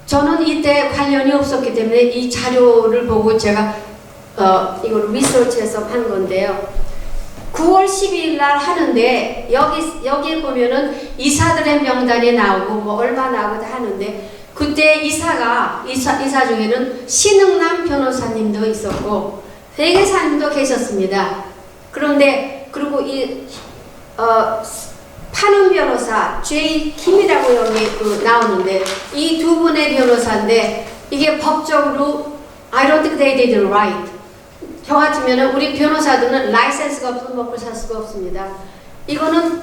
D: 저는 이때 관련이 없었기 때문에 이 자료를 보고 제가 이걸 리서치해서 한 건데요. 9월 12일 날 하는데 여기에 보면은 이사들의 명단이 나오고 뭐 얼마 나오고 다 하는데 그때 이사 중에는 신흥남 변호사님도 있었고 회계사님도 계셨습니다. 그런데 그리고 파는 변호사 J 김이라고 여기 나오는데 이 두 분의 변호사인데 이게 법적으로 I don't think they did right. 저 같으면은 우리 변호사들은 라이센스가 없으면 먹고 살 수가 없습니다. 이거는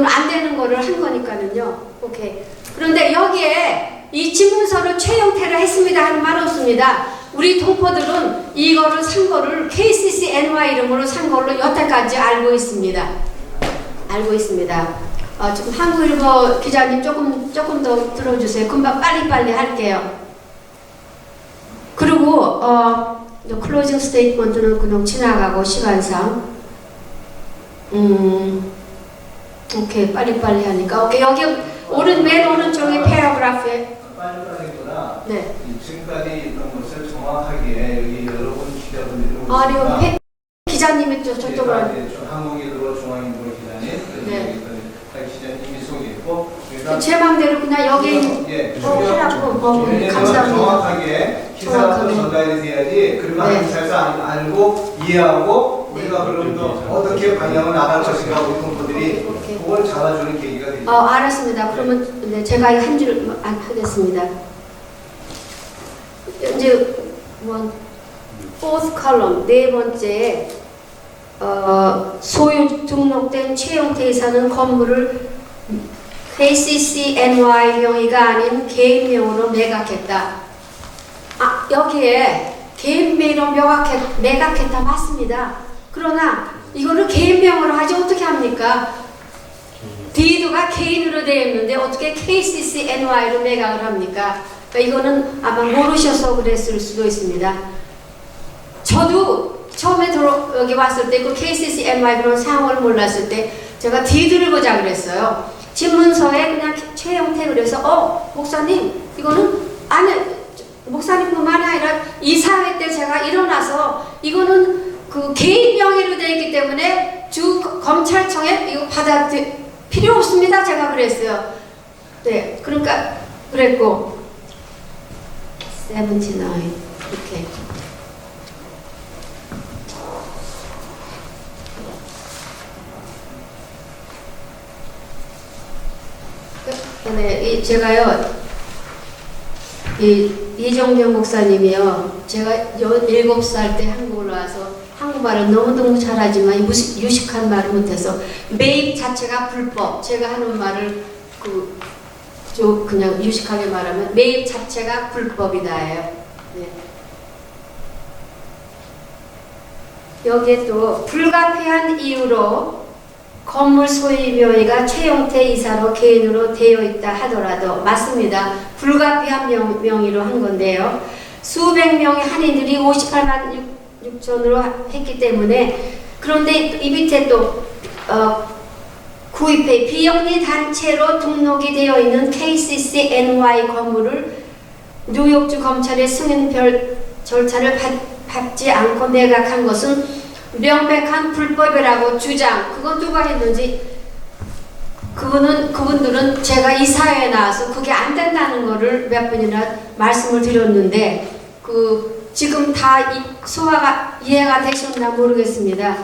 D: 안 되는 거를 한 거니까는요. 오케이. 그런데 여기에 이 지문서를 최영태를 했습니다 하는 말 없습니다. 우리 동포들은 이거를 산 거를 KCCNY 이름으로 산 걸로 여태까지 알고 있습니다. 알고 있습니다. 지금 한국일보 기자님 조금 더 들어주세요. 금방 빨리빨리 할게요. 그리고 클로징 스테이트먼트는 그냥 지나가고 시간상 오케이 빨리빨리 하니까 오케이 여기 맨 오른쪽에 패러그래프에
A: 빨리빨리보다
D: 네.
A: 지금까지 있던 것을 정확하게 여기 여러분 기자분들이
D: 그리고 기자님이 저쪽으로
A: 한국일보 중앙일보 기자님
D: 네.
A: 기자님이 소개했고
D: 제 맘대로 그냥 여기 하라고 감사합니다.
A: 정확하게 기사가 전달이 돼야지 그러면 기사에서 알고 이해하고 우리가 그럼 또 어떻게 방향을 나갈 것인가 우리 동포들이 그걸 잡아주는 계기가 되죠.
D: 알았습니다. 그러면 네, 제가 한 줄 하겠습니다. 이제 fourth column 네 번째 소유 등록된 최영태 이사는 건물을 KCCNY 명의가 아닌 개인명으로 매각했다. 여기에 개인명으로 매각했다 맞습니다. 그러나 이거를 개인명으로 하지 어떻게 합니까? 디드가 개인으로 되어 있는데 어떻게 KCCNY로 매각을 합니까? 그러니까 이거는 아마 모르셔서 그랬을 수도 있습니다. 저도 처음에 여기 왔을 때 그 KCCNY 그런 상황을 몰랐을 때 제가 디드를 보자 그랬어요. 집문서에 그냥 최영태 그래서 목사님 이거는 목사님뿐만이 아니라 이사회 때 제가 일어나서 이거는 그 개인 명의로 되어 있기 때문에 주 검찰청에 이거 필요 없습니다 제가 그랬어요. 네 그러니까 그랬고 79 이렇게 네, 제가요, 이정명 목사님이요, 제가 17살 때 한국을 와서 한국말을 너무너무 잘하지만 유식한 말을 못해서 매입 자체가 불법, 제가 하는 말을 그냥 유식하게 말하면 매입 자체가 불법이다예요. 네. 여기에 또 불가피한 이유로 건물 소유 명의가 최영태 이사로 개인으로 되어 있다 하더라도 맞습니다. 불가피한 명의로 한 건데요. 수백 명의 한인들이 58만 6천으로 했기 때문에 그런데 이 밑에 또 구입해 비영리 단체로 등록이 되어 있는 KCC-NY 건물을 뉴욕주 검찰의 승인 절차를 밟지 않고 매각한 것은 명백한 불법이라고 주장. 그건 누가 했는지 그분들은 제가 이 사회에 나와서 그게 안 된다는 거를 몇 번이나 말씀을 드렸는데 지금 다 소화가 이해가 되셨나 모르겠습니다.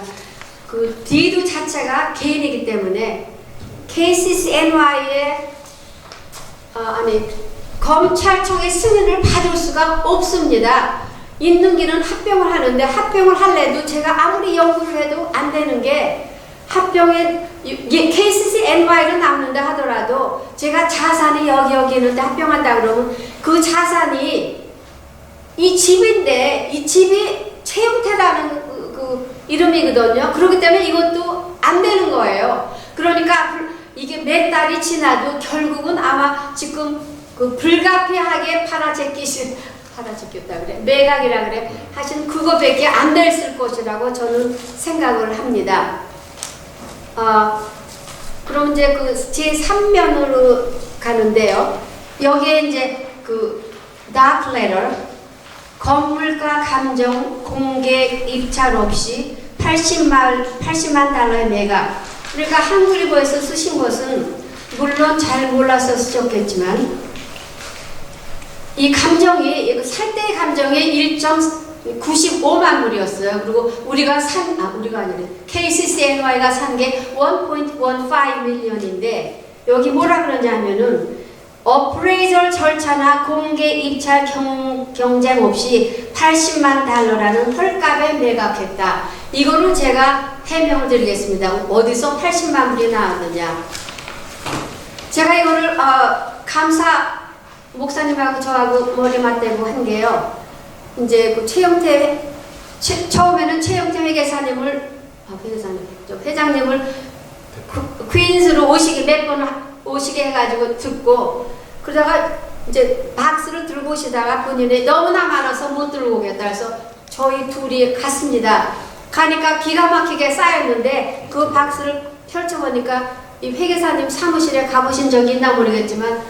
D: 그 디드 자체가 개인이기 때문에 KCC-NY의 검찰청의 승인을 받을 수가 없습니다. 있는 길은 합병을 하는데 합병을 할래도 제가 아무리 연구를 해도 안 되는 게 합병에 KCC-NY로 남는다 하더라도 제가 자산이 여기 있는데 합병한다 그러면 그 자산이 이 집인데 이 집이 최영태라는 그 이름이거든요. 그렇기 때문에 이것도 안 되는 거예요. 그러니까 이게 몇 달이 지나도 결국은 아마 지금 그 불가피하게 팔아제꼈다 그래. 매각이라 그래. 하신 그거밖에 안 됐을 것이라고 저는 생각을 합니다. 그럼 이제 그 제3면으로 가는데요. 여기에 이제 그 dark letter 건물가 감정 공개 입찰 없이 80만 달러의 매각. 그러니까 한국일보에서 쓰신 것은 물론 잘 몰라서 쓰셨겠지만 이 감정이 살 때의 감정이 1.95만 불이었어요. 그리고 우리가 아니래. KCC-NY가 산 게 1.15 밀리언인데 여기 뭐라 그러냐면은 어프레이저 절차나 공개 입찰 경쟁 없이 80만 달러라는 헐값에 매각했다. 이거를 제가 해명을 드리겠습니다. 어디서 80만 불이 나왔느냐. 제가 이거를 감사 목사님하고 저하고 머리 맞대고 한 게요. 이제 그 처음에는 최영태 회장님을 퀸스로 몇 번 오시게 해가지고 듣고 그러다가 이제 박스를 들고 오시다가 본인이 너무나 많아서 못 들고 오겠다 해서 저희 둘이 갔습니다. 가니까 기가 막히게 쌓였는데 그 박스를 펼쳐보니까 이 회계사님 사무실에 가보신 적이 있나 모르겠지만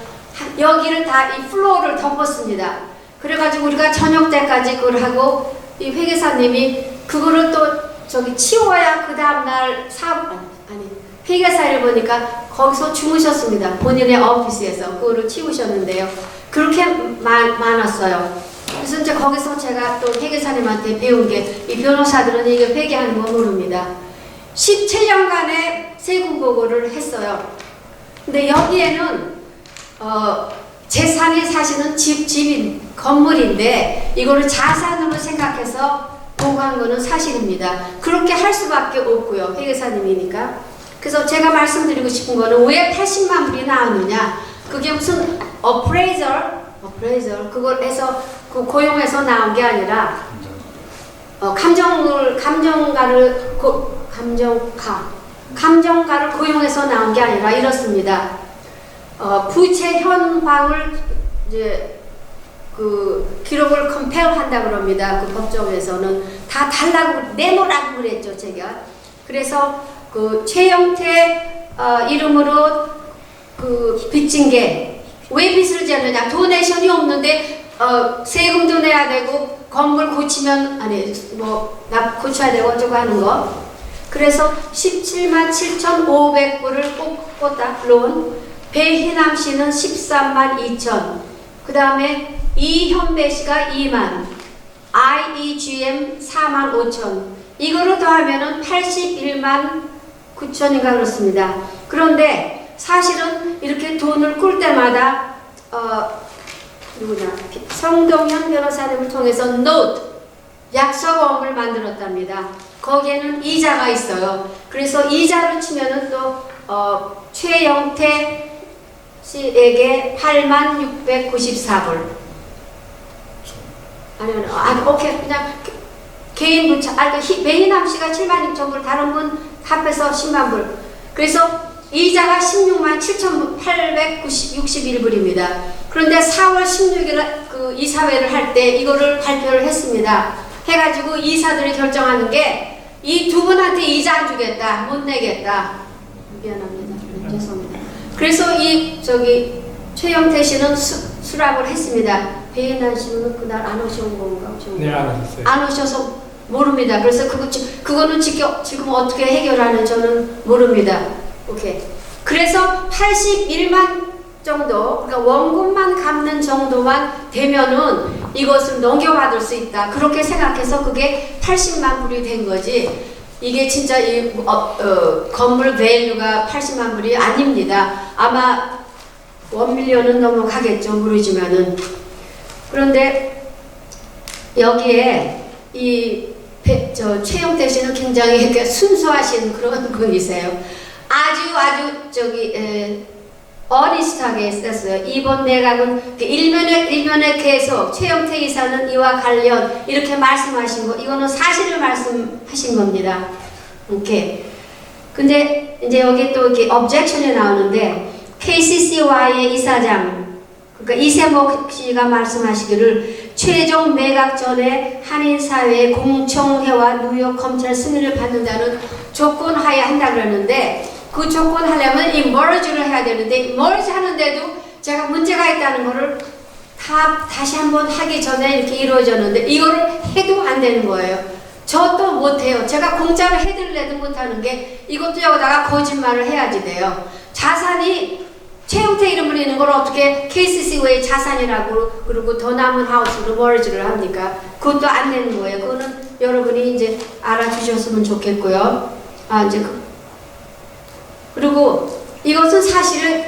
D: 여기를 다 이 플로어를 덮었습니다. 그래가지고 우리가 저녁 때까지 그걸 하고 이 회계사님이 그거를 또 치워야 그 다음날 회계사를 보니까 거기서 주무셨습니다. 본인의 오피스에서 그거를 치우셨는데요. 그렇게 많았어요. 그래서 이제 거기서 제가 또 회계사님한테 배운 게 이 변호사들은 이게 회계하는 거 모릅니다. 17년간의 세금 보고를 했어요. 근데 여기에는 재산이 사실은 집인 건물인데 이거를 자산으로 생각해서 보고한 거는 사실입니다. 그렇게 할 수밖에 없고요. 회계사님이니까. 그래서 제가 말씀드리고 싶은 거는 왜 80만 불이 나왔느냐. 그게 무슨 appraiser 그걸 해서 고용해서 나온 게 아니라 감정가를 고용해서 나온 게 아니라 이렇습니다. 부채 현황을 이제 그 기록을 컴페어한다 그럽니다. 그 법정에서는 다 달라고 내놓으라고 그랬죠, 제가. 그래서 그 최영태 이름으로 그 빚진 게 왜 빚을 지었느냐? 도네이션이 없는데 세금도 내야 되고 건물 고치면 고쳐야 되고 어쩌고 하는 거. 그래서 17만 7,500불을 꼭 꽂다 론. 배희남 씨는 13만 2천. 그 다음에 이현배 씨가 2만. IEGM 4만 5천. 이거로 더하면은 81만 9천인가 그렇습니다. 그런데 사실은 이렇게 돈을 꿀 때마다 성동현 변호사님을 통해서 노트 약속원을 만들었답니다. 거기에는 이자가 있어요. 그래서 이자를 치면은 또 최영태 씨에게 86,694불. 아니요, 오케이. 그냥 개인 부채, 베이남 씨가 76,000불, 다른 분 합해서 10만 불. 그래서 이자가 167,861불입니다. 그런데 4월 16일에 그 이사회를 할 때 이거를 발표를 했습니다. 해가지고 이사들이 결정하는 게 이 두 분한테 이자 안 주겠다, 못 내겠다. 미안합니다. 죄송합니다. 그래서 최영태 씨는 수락을 했습니다. 배인환 씨는 그날 안 오신 건가?
E: 네, 안 하셨어요.
D: 안 오셔서 모릅니다. 그래서 그거는 지금 어떻게 해결하는 저는 모릅니다. 오케이. 그래서 81만 정도, 그러니까 원금만 갚는 정도만 되면은 이것을 넘겨받을 수 있다. 그렇게 생각해서 그게 80만 불이 된 거지. 이게 진짜 건물 밸류가 80만 불이 아닙니다. 아마 1밀리언은 넘어가겠죠. 모르지만은. 그런데 여기에 최영태 씨는 굉장히 이렇게 순수하신 그런 분이세요. 아주 어니스트하게 썼어요. 이번 내각은 일면에 계속 최영태 이사는 이와 관련 이렇게 말씀하신 거, 이거는 사실을 말씀하신 겁니다. 오케이. 근데 이제 여기 또 이렇게 objection이 나오는데 KCCY의 이사장, 그러니까 이세목 씨가 말씀하시기를 최종 매각 전에 한인 사회의 공청회와 뉴욕 검찰 승인을 받는다는 조건 하에 한다 그러는데. 그 조건 하려면 이 머지를 해야 되는데 머지 하는데도 제가 문제가 있다는 거를 다시 한번 하기 전에 이렇게 이루어졌는데 이거를 해도 안 되는 거예요. 저도 못해요. 제가 공짜로 해드릴래도 못하는 게 이것도 여기다가 거짓말을 해야지 돼요. 자산이 최영태 이름을 있는 걸 어떻게 KCC의 자산이라고 그리고 더 남은 하우스로 머지를 합니까? 그것도 안 되는 거예요. 그거는 여러분이 이제 알아주셨으면 좋겠고요. 그리고 이것은 사실은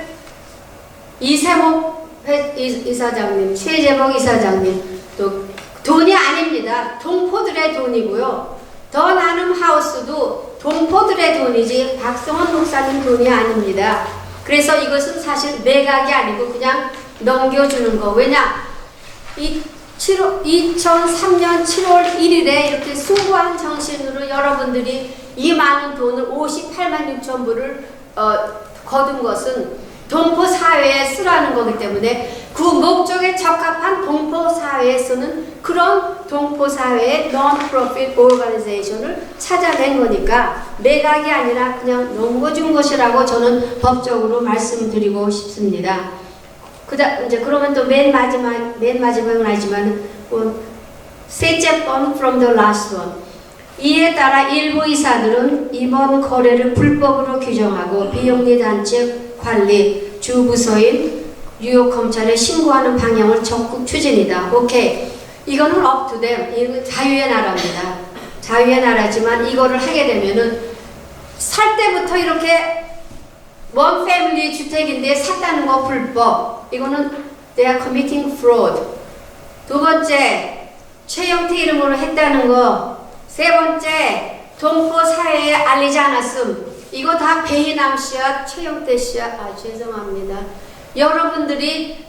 D: 이세목 이사장님, 최재목 이사장님 또 돈이 아닙니다. 동포들의 돈이고요. 더 나눔 하우스도 동포들의 돈이지 박성원 목사님 돈이 아닙니다. 그래서 이것은 사실 매각이 아니고 그냥 넘겨주는 거. 왜냐? 2003년 7월 1일에 이렇게 숭고한 정신으로 여러분들이 이 많은 돈을 58만 6천 불을 거둔 것은 동포 사회에 쓰라는 거기 때문에 그 목적에 적합한 동포 사회에 쓰는 그런 동포 사회의 non-profit organization을 찾아낸 거니까 매각이 아니라 그냥 넘겨준 것이라고 저는 법적으로 말씀드리고 싶습니다. 이제 그러면 또 맨 마지막은 아니지만 셋째 번 from the last one. 이에 따라 일부 이사들은 이번 거래를 불법으로 규정하고 비영리 단체 관리 주부서인 뉴욕 검찰에 신고하는 방향을 적극 추진이다. 오케이. 이거는 up to them. 이거 자유의 나라입니다. 자유의 나라지만 이거를 하게 되면은 살 때부터 이렇게 원 패밀리 주택인데 샀다는 거 불법. 이거는 they are committing fraud. 두 번째, 최영태 이름으로 했다는 거. 세 번째, 동포 사회에 알리지 않았음. 이거 다 배희남 씨와 최영태 씨와 죄송합니다. 여러분들이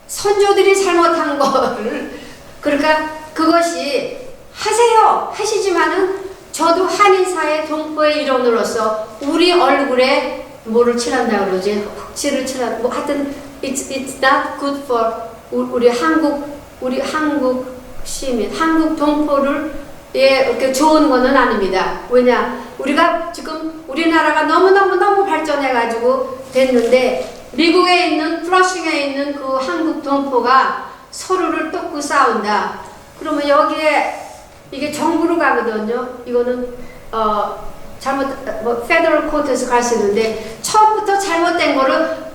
D: 선조들이 잘못한 거를 그러니까 그것이 하시지만은 저도 한인사회 동포의 일원으로서 우리 얼굴에 뭐를 칠한다 그러지? 흑칠을 칠한 뭐 하여튼 it's not good for 우리 한국 시민, 한국 동포를 이렇게 좋은 거는 아닙니다. 왜냐? 우리가 지금 우리나라가 너무 발전해가지고 됐는데 미국에 있는 플러싱에 있는 그 한국 동포가 서로를 뜯고 싸운다. 그러면 여기에 이게 정부로 가거든요. 이거는 페더럴 코트에서 갈 수 있는데 처음부터 잘못된 거를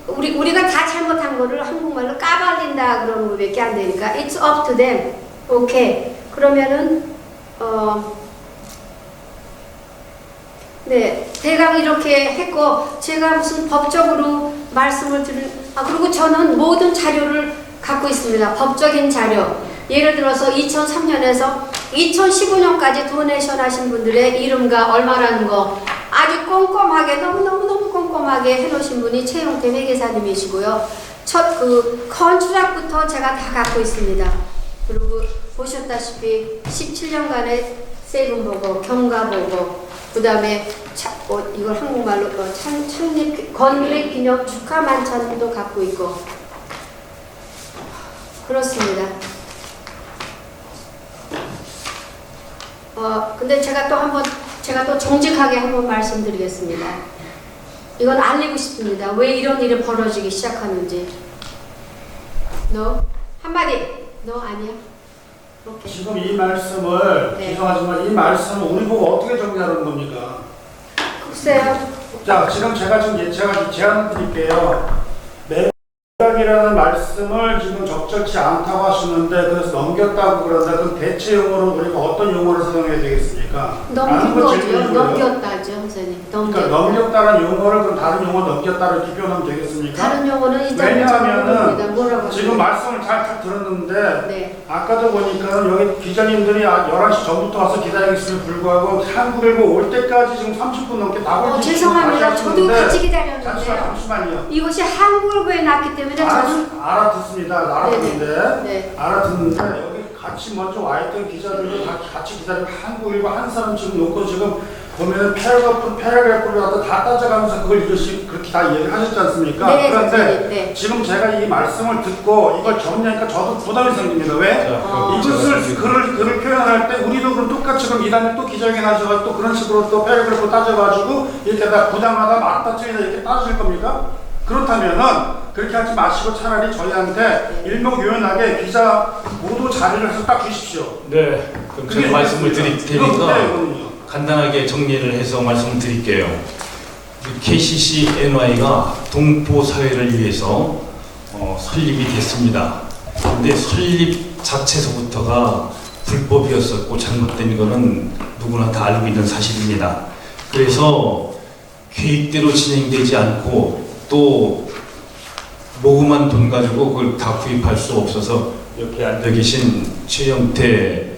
D: 우리가 다 잘못한 거를 한국말로 까발린다 그런 거밖에 안 되니까 it's up to them. 오케이. 그러면은 네, 대강 이렇게 했고 제가 무슨 법적으로 말씀을 그리고 저는 모든 자료를 갖고 있습니다. 법적인 자료. 예를 들어서 2003년에서 2015년까지 도네이션 하신 분들의 이름과 얼마라는 거 아주 꼼꼼하게 너무 꼼꼼하게 해놓으신 분이 최용태 회계사님이시고요. 첫 그 컨트락부터 제가 다 갖고 있습니다. 그리고 보셨다시피 17년간의 세금 보고 경과 보고 그다음에 이걸 한국말로 창립 건립 기념 축하 만찬도 갖고 있고 그렇습니다. 근데 제가 또 정직하게 한번 말씀드리겠습니다. 이건 알리고 싶습니다. 왜 이런 일이 벌어지기 시작하는지. 너 한마디. 너 아니야? 오케이.
F: 지금 이 말씀을
D: 네.
F: 죄송하지만 이 말씀을 우리 보고 어떻게 정리하는 겁니까?
D: 글쎄요.
F: 자, 지금 제가 제안 드릴게요. 매각이라는 말씀을 지금 적절치 않다고 하시는데 그래서 넘겼다고 그러는데 그 대체 용어로 우리가 어떤 용어를 사용해야 되겠습니까?
D: 넘긴
F: 거
D: 거죠.
F: 질문이고요.
D: 넘겼다죠, 선생님.
F: 그러니까 넘겼다는 용어를 그럼 다른 용어 넘겼다를 이렇게 표현하면 되겠습니까?
D: 다른 용어는 이제
F: 왜냐하면은
D: 뭐라고
F: 지금 말씀을 잘 들었는데
D: 네.
F: 아까도 보니까 여기 기자님들이 11시 전부터 와서 기다리고 있음에 불구하고 한국일보 올 때까지 지금 30분 넘게 나고
D: 죄송합니다. 저도 같이 기다렸는데요.
F: 잠시만요.
D: 이것이 한국어에 났기 때문에 저는
F: 알아듣습니다. 알아듣는데
D: 네.
F: 알아듣는데 여기 같이 먼저 와있던 기자들도 같이 기다리고 한국일보 한 사람 지금 놓고 지금 보면은 패러그래프를 갖다 다 따져가면서 그걸 그렇게 다 얘기하셨지 않습니까?
D: 네,
F: 그런데
D: 선생님, 네.
F: 지금 제가 이 말씀을 듣고 이걸 정리하니까 저도 부담이 생깁니다. 왜? 이것을 글을 표현할 때 우리도 그럼 똑같이 그럼 이 다음에 또 기자회견 하셔서 또 그런 식으로 또 패러그래프 따져가지고 이렇게 다 부담하다 맞다 틀리다 이렇게 따지실 겁니까? 그렇다면은 그렇게 하지 마시고 차라리 저희한테 일목요연하게 기자 모두 자료를 해서 딱 주십시오.
G: 네, 그럼 제가 말씀을 드릴 테니까 간단하게 정리를 해서 말씀을 드릴게요. KCC NY가 동포 사회를 위해서 설립이 됐습니다. 근데 설립 자체서부터가 불법이었었고 잘못된 거는 누구나 다 알고 있는 사실입니다. 그래서 계획대로 진행되지 않고 또 모금한 돈 가지고 그걸 다 구입할 수 없어서 옆에 앉아 계신 최영태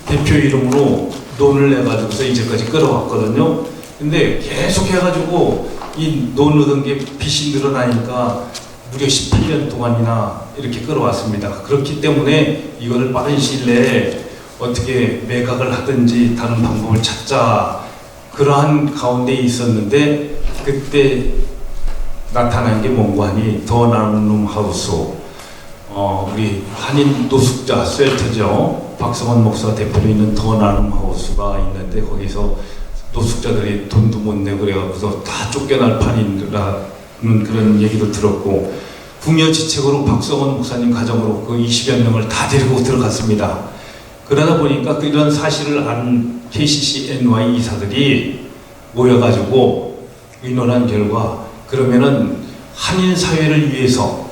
G: 대표 이름으로 돈을 내가지고서 이제까지 끌어왔거든요. 근데 계속 해가지고 이 돈 얻은 게 빚이 늘어나니까 무려 18년 동안이나 이렇게 끌어왔습니다. 그렇기 때문에 이거를 빠른 시일 내에 어떻게 매각을 하든지 다른 방법을 찾자 그러한 가운데 있었는데 그때 나타난 게 뭔고 하니 더 나은 룸 하우스 우리 한인 노숙자 쉘터죠. 박성원 목사 대표로 있는 더 나눔 하우스가 있는데 거기서 노숙자들이 돈도 못 내고 그래갖고서 다 쫓겨날 판이라는 그런 얘기도 들었고 부녀지책으로 박성원 목사님 가정으로 그 20여 명을 다 데리고 들어갔습니다. 그러다 보니까 이런 사실을 아는 KCC NY 이사들이 모여가지고 의논한 결과 그러면은 한인 사회를 위해서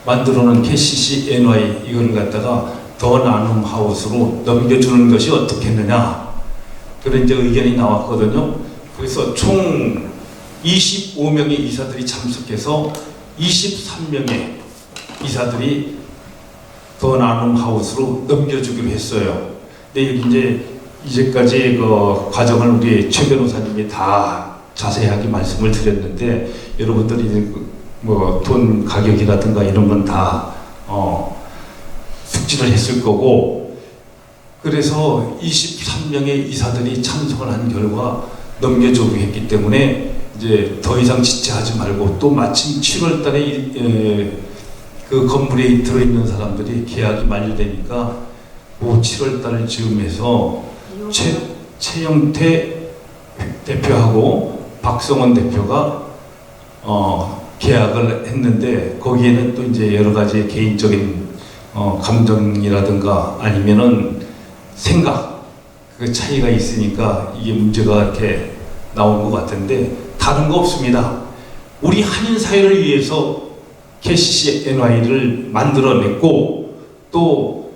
G: 만들어놓은 KCC NY 이걸 갖다가 더 나눔 하우스로 넘겨주는 것이 어떻겠느냐 그런 이제 의견이 나왔거든요. 그래서 총 25명의 이사들이 참석해서 23명의 이사들이 더 나눔 하우스로 넘겨주기로 했어요. 근데 이제 이제까지 그 과정을 우리 최 변호사님이 다 자세하게 말씀을 드렸는데 여러분들이 뭐 돈 가격이라든가 이런 건 다 숙지를 했을 거고 그래서 23명의 이사들이 참석을 한 결과 넘겨주기로 했기 때문에 이제 더 이상 지체하지 말고 또 마침 7월 달에 그 건물에 들어있는 사람들이 계약이 만료되니까 그 7월 달 즈음에서 최영태 대표하고 박성원 대표가 계약을 했는데 거기에는 또 이제 여러 가지 개인적인 감정이라든가 아니면은 생각 그 차이가 있으니까 이게 문제가 이렇게 나온 것 같은데 다른 거 없습니다. 우리 한인 사회를 위해서 KCC NY를 만들어냈고 또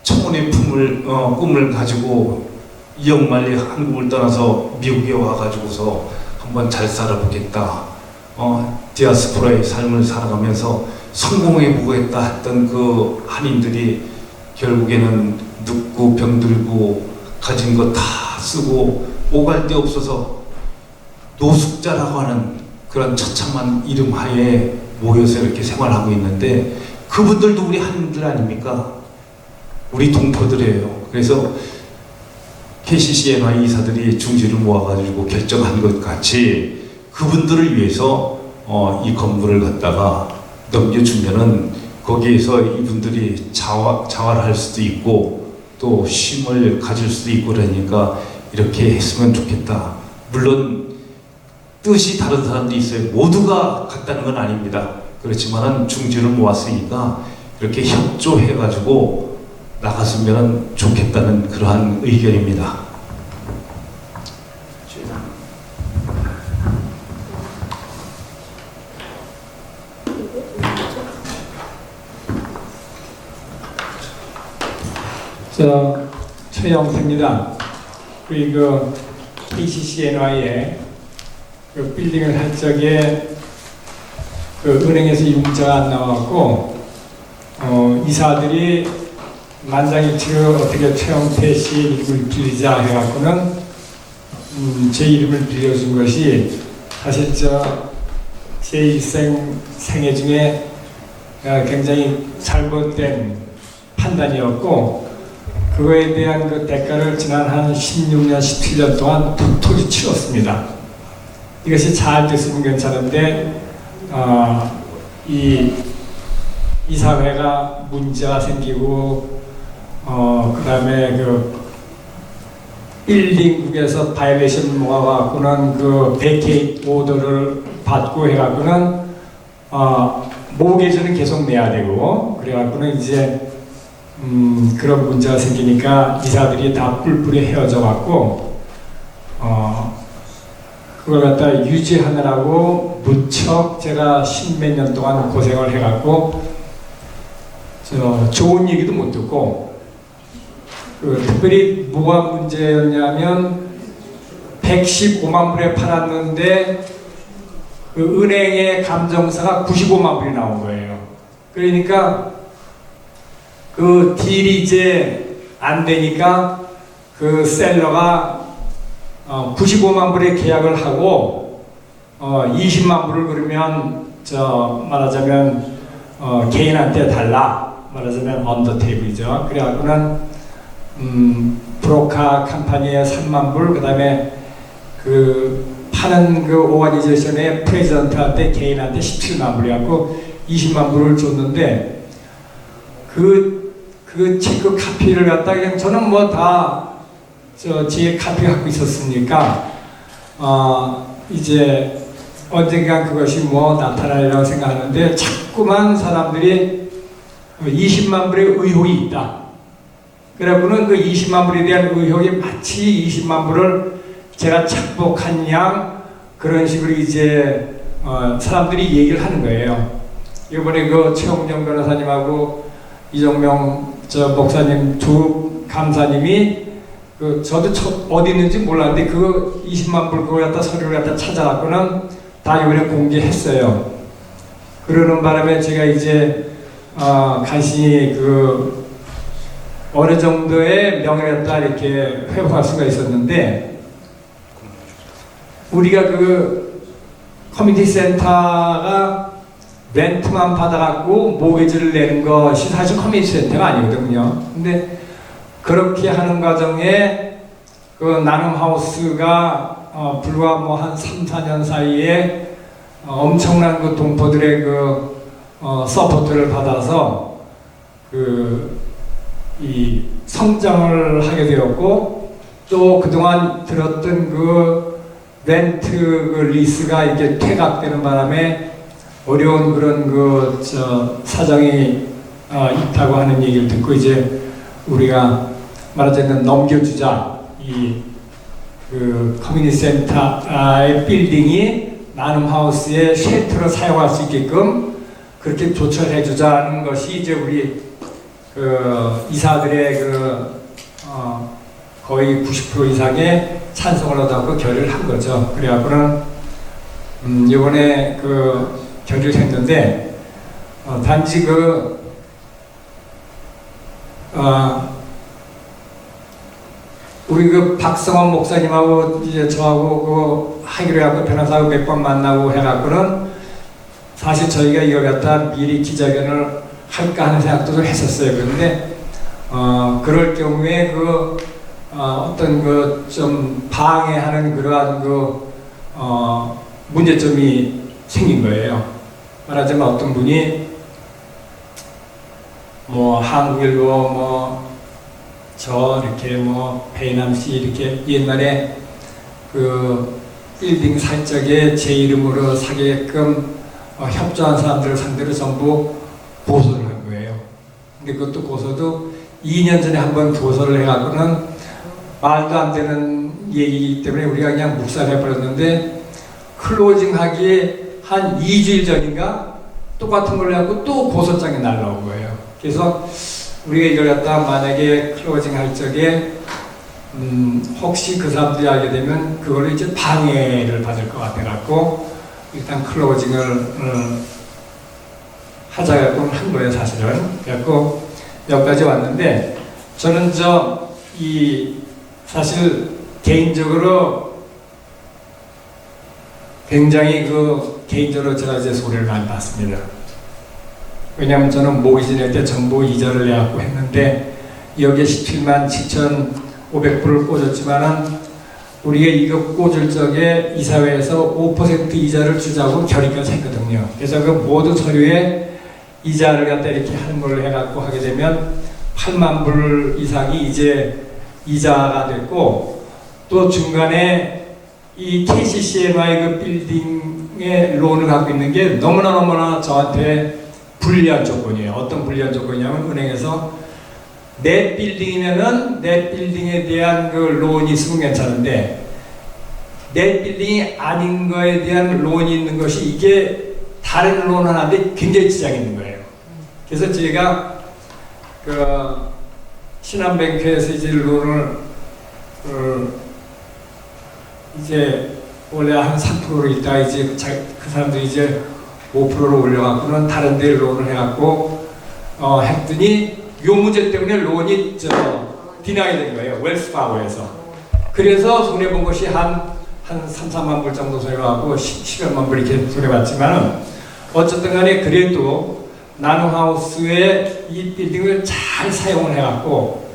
G: 청혼의 꿈을 가지고 이영만리 한국을 떠나서 미국에 와가지고서 한번 잘 살아보겠다. 디아스포라의 삶을 살아가면서 성공해보겠다 했던 그 한인들이 결국에는 늙고 병들고 가진 거 다 쓰고 오갈 데 없어서 노숙자라고 하는 그런 처참한 이름 하에 모여서 이렇게 생활하고 있는데 그분들도 우리 한인들 아닙니까? 우리 동포들이에요. 그래서 KCC&Y 이사들이 중지를 모아가지고 결정한 것 같이 그분들을 위해서 이 건물을 갖다가 넘겨주면은 거기에서 이분들이 자활할 수도 있고 또 쉼을 가질 수도 있고 그러니까 이렇게 했으면 좋겠다. 물론 뜻이 다른 사람도 있어요. 모두가 같다는 건 아닙니다. 그렇지만은 중지를 모았으니까 이렇게 협조해가지고 나갔으면 좋겠다는 그러한 의견입니다.
E: 최영태입니다. 우리 그 KCC&Y에 그 빌딩을 할 적에 그 은행에서 융자가 안 나왔고 이사들이 만장일치로 어떻게 최영태 씨 이름을 빌리자 해갖고는 제 이름을 빌려준 것이 사실 제 일생 생애 중에 굉장히 잘못된 판단이었고 그거에 대한 그 대가를 지난 한 16년, 17년 동안 톡톡히 치렀습니다. 이것이 잘 됐으면 괜찮은데 이 사회가 문제가 생기고 그 다음에 그 빌딩국에서 바이올레이션 모아갖고는 그 베이케이트 오더를 받고 해갖고는 모기지는 계속 내야 되고 그래갖고는 이제 그런 문제가 생기니까 이사들이 다 뿔뿔이 헤어져 갖고 그걸 갖다 유지하느라고 무척 제가 십몇 년 동안 고생을 해갖고 좋은 얘기도 못 듣고 특별히 뭐가 문제였냐면 115만 불에 팔았는데 그 은행의 감정사가 95만 불이 나온 거예요. 그러니까 그 딜이 이제 안 되니까 그 셀러가 95만 불에 계약을 하고 20만 불을 그러면 말하자면 개인한테 달라 말하자면 언더 테이블이죠. 그래갖고는 브로커 컴퍼니에 3만 불 그 다음에 그 파는 그 오가니제이션의 프레지던트한테 개인한테 17만 불이갖고 20만 불을 줬는데 그 체크 카피를 갖다 그냥 저는 뭐 다 제 카피 갖고 있었으니까 이제 언젠가 그것이 뭐 나타나리라고 생각하는데 자꾸만 사람들이 20만 불의 의혹이 있다. 그래갖고는 그 20만 불에 대한 의혹이 마치 20만 불을 제가 착복한 양 그런 식으로 이제 사람들이 얘기를 하는 거예요. 이번에 그 최홍정 변호사님하고 이정명 목사님 두 감사님이 저도 어디 있는지 몰랐는데 그 20만 불 그걸 갖다 서류를 갖다 찾아갖고는 다 이번에 공개했어요. 그러는 바람에 제가 이제 간신히 그 어느 정도의 명예를 갖다 이렇게 회복할 수가 있었는데 우리가 그 커뮤니티 센터가 렌트만 받아갖고 모기지를 내는 것이 사실 커뮤니티 센터가 아니거든요. 근데 그렇게 하는 과정에 그 나눔하우스가 불과 뭐 한 3, 4년 사이에 엄청난 그 동포들의 그 서포트를 받아서 이 성장을 하게 되었고 또 그동안 들었던 그 렌트 그 리스가 이게 퇴각되는 바람에 어려운 그런 사정이 있다고 하는 얘기를 듣고 이제 우리가 말하자면 넘겨주자 그 커뮤니티 센터의 빌딩이 나눔하우스의 쉘터로 사용할 수 있게끔 그렇게 조처해 주자는 것이 이제 우리 그 이사들의 거의 90% 이상의 찬성을 얻어갖고 결의를 한 거죠. 그래갖고는 이번에 그 결의를 했는데 단지 우리 그 박성원 목사님하고 이제 저하고 그 하기로 해갖고 변호사하고 몇 번 만나고 해갖고는 사실 저희가 이걸 갖다 미리 기자회견을 할까 하는 생각도 좀 했었어요. 그런데 그럴 경우에 어떤 그 좀 방해하는 그러한 문제점이 생긴 거예요. 말하자면 어떤 분이 뭐 한국일보 이렇게 배남 씨 이렇게 옛날에 그 빌딩 살적에 제 이름으로 사게끔 협조한 사람들을 상대로 전부 고소를 한 거예요. 근데 그것도 고소도 2년 전에 한번 고소를 해갖고는 말도 안 되는 얘기이기 때문에 우리가 그냥 묵살해버렸는데 클로징하기에 한 2주일 전인가 똑같은 걸로 해갖고 또 고소장이 날라온 거예요. 그래서 우리가 이걸 갖다 만약에 클로징 할 적에 혹시 그 사람들이 알게 되면 그걸로 이제 방해를 받을 것 같아갖고 일단 클로징을 하자고 한 거예요, 사실은. 그래갖고 여기까지 왔는데 저는 사실 개인적으로 굉장히 개인적으로 제가 이제 소리를 많이 받습니다. 왜냐하면 저는 모기 지낼 때 정보 이자를 내갖고 했는데 여기에 17만 7,500불을 꽂았지만은 우리가 이거 꽂을 적에 이사회에서 5% 이자를 주자고 결의까지 했거든요. 그래서 그 모든 서류에 이자를 갖다 이렇게 하는 걸로 해갖고 하게 되면 8만 불 이상이 이제 이자가 됐고 또 중간에 이 KCCNY 그 빌딩의 론을 갖고 있는 게 너무나 저한테 불리한 조건이에요. 어떤 불리한 조건이냐면 은행에서 내 빌딩이면은 내 빌딩에 대한 그 론이 있으면 괜찮은데 내 빌딩이 아닌 거에 대한 론이 있는 것이 이게 다른 론 하나인데 굉장히 지장이 있는 거예요. 그래서 제가 신한뱅크에서 이제 론을 이제 원래 한 3%로 있다가 이제 그 사람들이 이제 5%로 올려갖고는 다른 데 론을 해갖고 했더니 요 문제 때문에 론이 디나이 된 거예요. 웰스파고에서. 그래서 손해본 것이 한 3, 4만 불 정도 손해봤고 10여만 불 이렇게 손해봤지만은 어쨌든 간에 그래도 나눔하우스의 이 빌딩을 잘 사용을 해갖고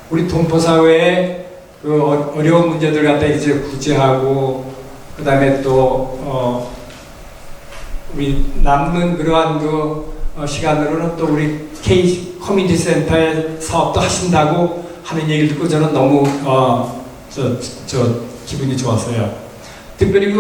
E: 우리 동포사회의 그 어려운 문제들 갖다 이제 구제하고 그 다음에 또 우리 남는 그러한 시간으로는 또 우리 K 커뮤니티 센터의 사업도 하신다고 하는 얘기를 듣고 저는 너무 기분이 좋았어요. 특별히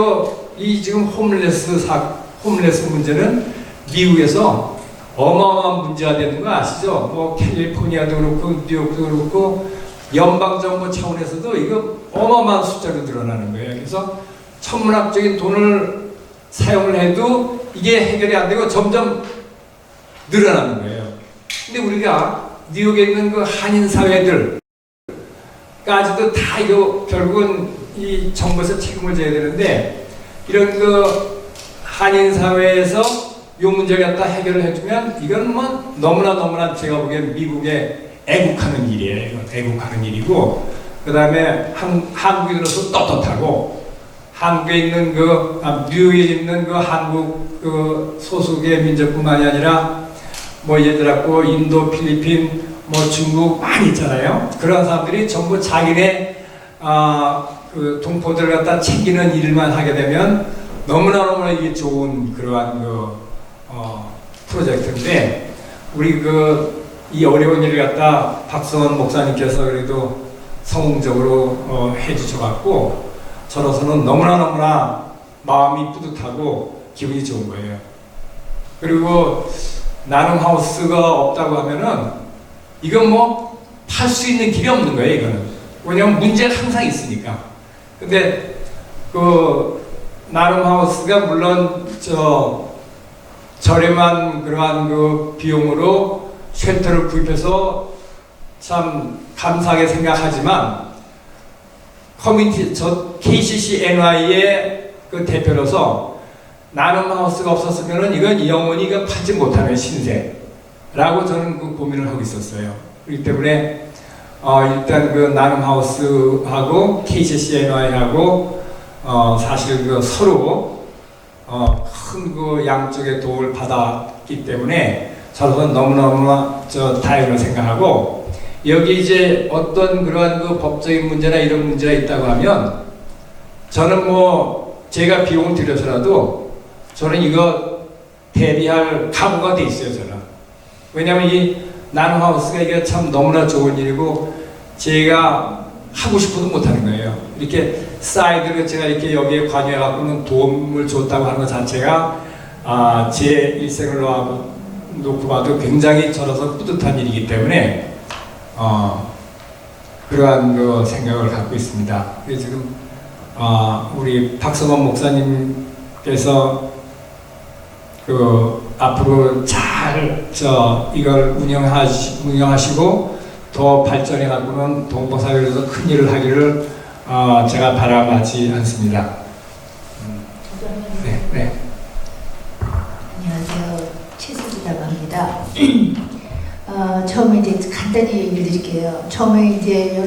E: 이 지금 홈레스 문제는 미국에서 어마어마한 문제가 되는 거 아시죠? 뭐 캘리포니아도 그렇고 뉴욕도 그렇고 연방정부 차원에서도 이거 어마어마한 숫자로 늘어나는 거예요. 그래서 천문학적인 돈을 사용을 해도 이게 해결이 안 되고 점점 늘어나는 거예요. 근데 우리가 뉴욕에 있는 그 한인 사회들까지도 다 이거 결국은 이 정부에서 책임을 져야 되는데 이런 그 한인 사회에서 이 문제를 갖다 해결을 해주면 이건 뭐 너무나 제가 보기엔 미국의 애국하는 일이에요. 애국하는 일이고 그 다음에 한국인으로서 떳떳하고 한국에 있는 뉴욕에 있는 한국 소속의 민족뿐만이 아니라 뭐 예를 들어 인도, 필리핀, 뭐 중국 많이 있잖아요. 그런 사람들이 전부 자기네 동포들을 갖다 챙기는 일만 하게 되면 너무나 이게 좋은 그러한 프로젝트인데 우리 이 어려운 일을 갖다 박성원 목사님께서 그래도 성공적으로 해주셔갖고 저로서는 너무나 마음이 뿌듯하고 기분이 좋은 거예요. 그리고 나눔하우스가 없다고 하면은 이건 뭐 팔 수 있는 길이 없는 거예요. 이거는 왜냐면 문제가 항상 있으니까. 근데 나눔하우스가 물론 저렴한 그러한 비용으로 쉘터를 구입해서 참 감사하게 생각하지만 커뮤니티 KCCNY의 대표로서 나눔하우스가 없었으면은 이건 영원히 팔지 못하는 신세라고 저는 고민을 하고 있었어요. 그렇기 때문에 일단 그 나눔하우스하고 KCCNY하고 사실 그 서로 큰 그 양쪽의 도움을 받았기 때문에 저는 너무너무 다행으로 생각하고, 여기 이제 어떤 그러한 그 법적인 문제나 이런 문제가 있다고 하면 저는 뭐 제가 비용을 들여서라도 저는 이거 대비할 각오가 돼 있어요, 저는. 왜냐하면 이 나눔하우스가 이게 참 너무나 좋은 일이고 제가 하고 싶어도 못하는 거예요. 이렇게 사이드로 제가 이렇게 여기에 관여해갖고는 도움을 줬다고 하는 것 자체가 제 일생을 놓고 봐도 굉장히 저로서 뿌듯한 일이기 때문에 그러한 그 생각을 갖고 있습니다. 그래서 지금 우리 박성원 목사님께서 그 앞으로 잘 이걸 운영하시고 더 발전해 갖고는 동포사회에서 큰 일을 하기를 제가 바라마지 않습니다. 네.
H: 안녕하세요. 최수지라고 합니다. 처음에 이제 간단히 얘기를 드릴게요. 처음에 이제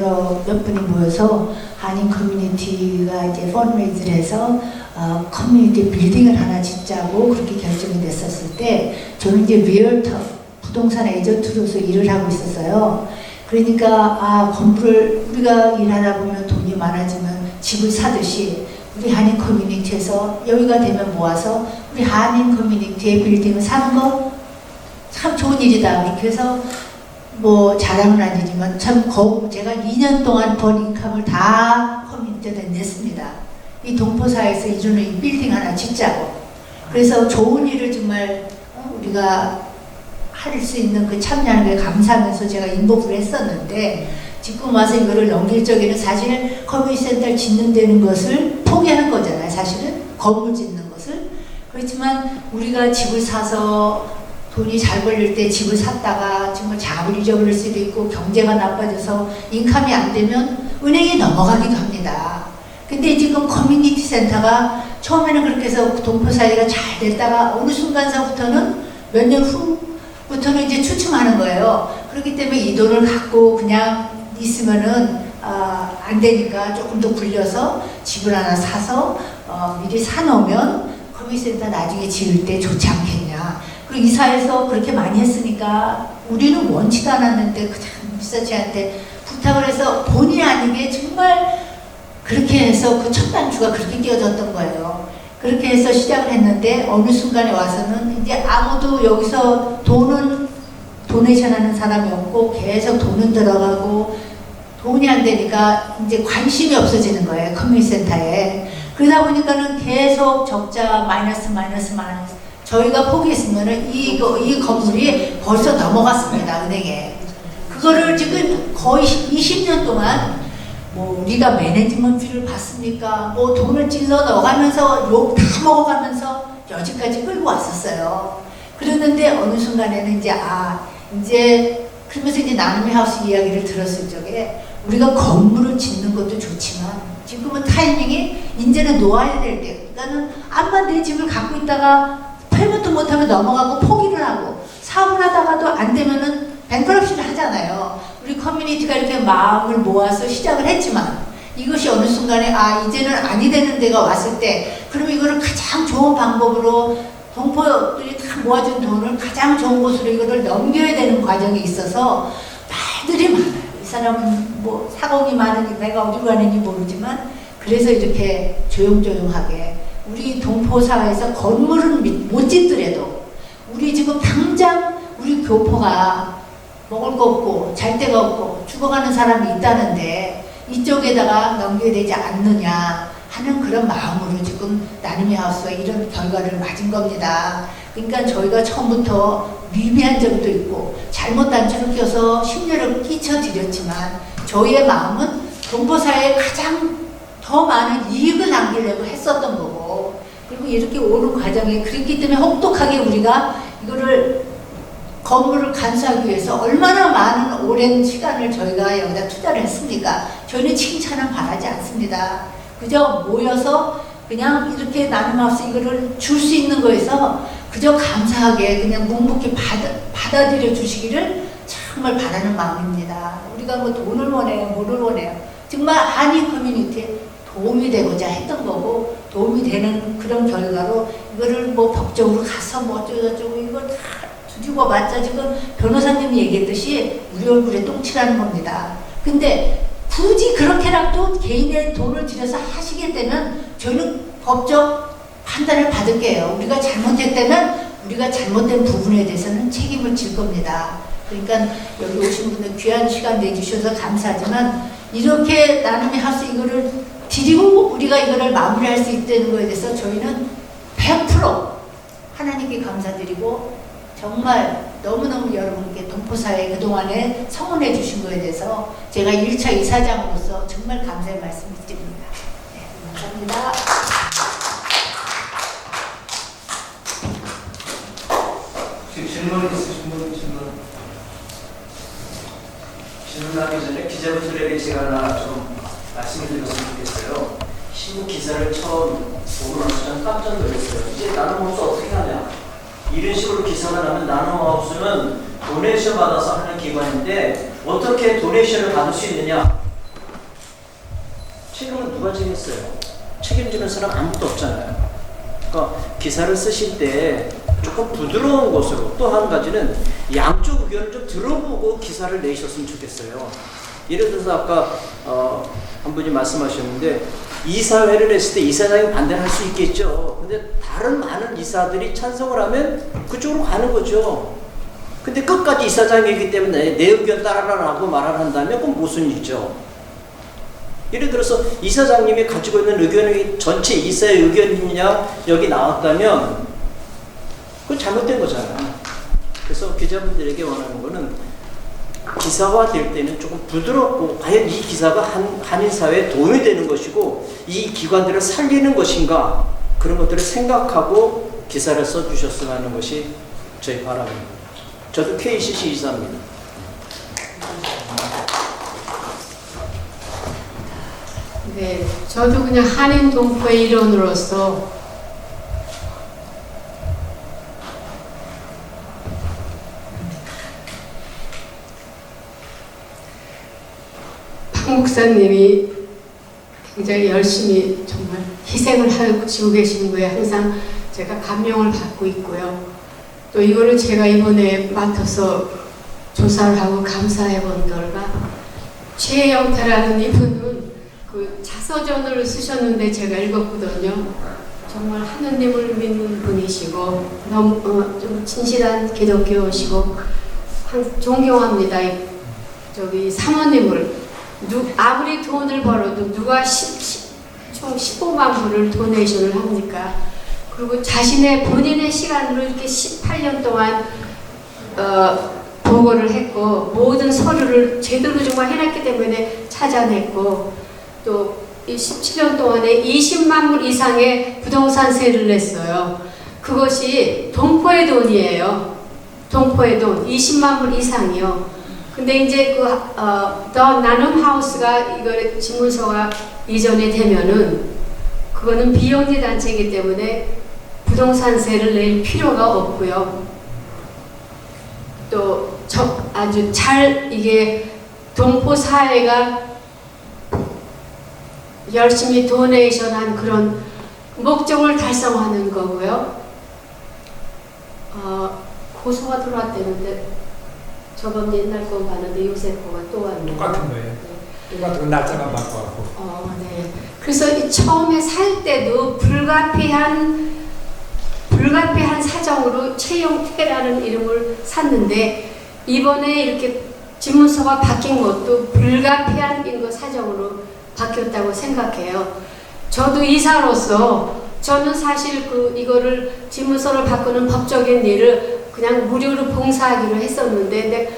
H: 몇 분이 모여서 한인 커뮤니티가 이제 펀드레이즈를 해서 커뮤니티 빌딩을 하나 짓자고 그렇게 결정이 됐었을 때 저는 이제 리얼터 부동산 에이전트로서 일을 하고 있었어요. 그러니까 건물을 우리가 일하다 보면 돈이 많아지면 집을 사듯이 우리 한인 커뮤니티에서 여유가 되면 모아서 우리 한인 커뮤니티의 빌딩을 사는 거 참 좋은 일이다. 이렇게 해서 뭐 자랑은 아니지만 참 제가 2년 동안 번 인컴을 다 커뮤니티에 냈습니다. 이 동포사에서 이루는 이 빌딩 하나 짓자고. 그래서 좋은 일을 정말 우리가 할 수 있는 그 참여하는 게 감사하면서 제가 인복을 했었는데 지금 와서 이거를 넘길 적에는 사실 커뮤니티 센터를 짓는 데는 것을 포기하는 거잖아요. 사실은 건물 짓는 것을. 그렇지만 우리가 집을 사서 돈이 잘 벌릴 때 집을 샀다가 정말 자금을 잊어버릴 수도 있고 경제가 나빠져서 인컴이 안 되면 은행에 넘어가기도 합니다. 근데 지금 커뮤니티 센터가 처음에는 그렇게 해서 동포사회가 잘 됐다가 어느 순간서부터는 몇 년 후부터는 이제 추춤하는 거예요. 그렇기 때문에 이 돈을 갖고 그냥 있으면은 안 되니까 조금 더 굴려서 집을 하나 사서 미리 사놓으면 커뮤니티 센터 나중에 지을 때 좋지 않겠냐. 그리고 이사에서 그렇게 많이 했으니까 우리는 원치도 않았는데 그냥 리서치한테 부탁을 해서 본의 아니게 정말 그렇게 해서 그 첫 단추가 그렇게 끼워졌던 거예요. 그렇게 해서 시작을 했는데 어느 순간에 와서는 이제 아무도 여기서 도네이션 하는 사람이 없고 계속 돈은 들어가고 돈이 안 되니까 이제 관심이 없어지는 거예요. 커뮤니티 센터에. 그러다 보니까는 계속 적자 마이너스. 저희가 포기했으면은 이 건물이 벌써 넘어갔습니다. 은행에. 그거를 지금 거의 20년 동안 뭐 우리가 매니지먼트를 받습니까? 뭐 돈을 찔러 넣어가면서 욕 다 먹어가면서 여기까지 끌고 왔었어요. 그랬는데 어느 순간에는 이제 그러면서 이제 나눔의 하우스 이야기를 들었을 적에 우리가 건물을 짓는 것도 좋지만 지금은 타이밍이 이제는 놓아야 될 때, 그러니까는 암만 내 집을 갖고 있다가 페이먼트 못하면 넘어가고 포기를 하고 사업을 하다가도 안 되면은 뱅크럽시를 하잖아요. 우리 커뮤니티가 이렇게 마음을 모아서 시작을 했지만 이것이 어느 순간에 이제는 아니 되는 데가 왔을 때 그럼 이거를 가장 좋은 방법으로 동포들이 다 모아준 돈을 가장 좋은 곳으로 이거를 넘겨야 되는 과정이 있어서 말들이 많아요. 이 사람은 뭐 사공이 많으니 내가 어디로 가는지 모르지만 그래서 이렇게 조용조용하게 우리 동포사회에서 건물은 못 짓더라도 우리 지금 당장 우리 교포가 먹을 거 없고 잘 데가 없고 죽어가는 사람이 있다는데 이쪽에다가 넘겨야 되지 않느냐 하는 그런 마음으로 지금 나눔의 하우스가 이런 결과를 맞은 겁니다. 그러니까 저희가 처음부터 미비한 점도 있고 잘못 단추를 껴서 심려를 끼쳐드렸지만 저희의 마음은 동포사회에 가장 더 많은 이익을 남기려고 했었던 거고 그리고 이렇게 오는 과정에 그렇기 때문에 혹독하게 우리가 이거를 건물을 간수하기 위해서 얼마나 많은 오랜 시간을 저희가 여기다 투자를 했습니까? 저희는 칭찬은 바라지 않습니다. 그저 모여서 그냥 이렇게 나눔하우스 이거를 줄 수 있는 거에서 그저 감사하게 그냥 묵묵히 받아들여 주시기를 정말 바라는 마음입니다. 우리 우리가 뭐 돈을 원해요, 뭐를 원해요. 정말 한인 커뮤니티에 도움이 되고자 했던 거고, 도움이 되는 그런 결과로 이거를 뭐 법적으로 가서 뭐 어쩌고저쩌고 이걸 다 뒤집어 맞자 지금 변호사님이 얘기했듯이 우리 얼굴에 똥칠하는 겁니다. 근데 굳이 그렇게라도 개인의 돈을 들여서 하시겠다면 저희는 법적 판단을 받을게요. 우리가 잘못했다면 우리가 잘못된 부분에 대해서는 책임을 질 겁니다. 그러니까 여기 오신 분들 귀한 시간 내주셔서 감사하지만 이렇게 나눔의 하수 이거를 드리고 우리가 이거를 마무리할 수 있다는 거에 대해서 저희는 100% 하나님께 감사드리고 정말 너무너무 여러분께 동포사회 그동안에 성원해 주신 거에 대해서 제가 1차 이사장으로서 정말 감사의 말씀을 드립니다. 네, 감사합니다.
C: 질문 있으신 분 질문하기 전에 기자분들에게 제가 하나 좀 말씀을 드렸으면 좋겠어요. 신문 기사를 처음 보고 나서 저는 깜짝 놀랐어요. 이제 나눔하우스 어떻게 하냐? 이런 식으로 기사가 나면 나눔하우스는 도네이션 받아서 하는 기관인데 어떻게 도네이션을 받을 수 있느냐? 책임은 누가 지겠어요? 책임지는 사람 아무도 없잖아요. 그러니까 기사를 쓰실 때 조금 부드러운 것으로 또 한 가지는 양쪽 의견을 좀 들어보고 기사를 내셨으면 좋겠어요. 예를 들어서 아까 한 분이 말씀하셨는데 이사회를 했을 때 이사장이 반대를 할 수 있겠죠. 근데 다른 많은 이사들이 찬성을 하면 그쪽으로 가는 거죠. 근데 끝까지 이사장이기 때문에 내 의견 따라라고 말을 한다면 그건 무슨 일이죠. 예를 들어서 이사장님이 가지고 있는 의견이 전체 이사의 의견이냐 여기 나왔다면 그건 잘못된 거잖아요. 그래서 기자분들에게 원하는 거는 기사화 될 때는 조금 부드럽고 과연 이 기사가 한인사회에 도움이 되는 것이고 이 기관들을 살리는 것인가 그런 것들을 생각하고 기사를 써주셨으면 하는 것이 저희 바람입니다. 저도 KCC 이사입니다.
D: 네, 저도 그냥 한인 동포의 일원으로서 박 목사님이 굉장히 열심히 정말 희생을 하시고 계시는 거에 항상 제가 감명을 받고 있고요. 또 이거를 제가 이번에 맡아서 조사를 하고 감사해 본 결과 최영태라는 이분은 그 자서전을 쓰셨는데 제가 읽었거든요. 정말 하느님을 믿는 분이시고 너무 좀 진실한 기독교시고 존경합니다. 저기 사모님을 아무리 돈을 벌어도 누가 총 15만 불을 도네이션을 합니까? 그리고 본인의 시간으로 이렇게 18년 동안 보고를 했고 모든 서류를 제대로 정말 해놨기 때문에 찾아냈고 또 17년 동안에 20만 불 이상의 부동산세를 냈어요. 그것이 동포의 돈이에요. 동포의 돈 20만 불 이상이요. 근데 이제 더 나눔 하우스가 이거 지문서가 이전에 되면은 그거는 비영리 단체이기 때문에 부동산세를 낼 필요가 없고요. 또 아주 잘 이게 동포 사회가 열심히 도네이션한 그런 목적을 달성하는 거고요. 고소가 들어왔다는데 저번 옛날 거 봤는데 요새 거가 또 왔네요.
E: 똑같은 거예요. 똑같은 거 날짜만 바꿔갖고.
D: 네. 그래서 처음에 살 때도 불가피한 사정으로 최영태라는 이름을 샀는데 이번에 이렇게 지문서가 바뀐 것도 불가피한 사정으로 바뀌었다고 생각해요. 저도 이사로서 저는 사실 이거를 지문서를 바꾸는 법적인 일을 그냥 무료로 봉사하기로 했었는데 근데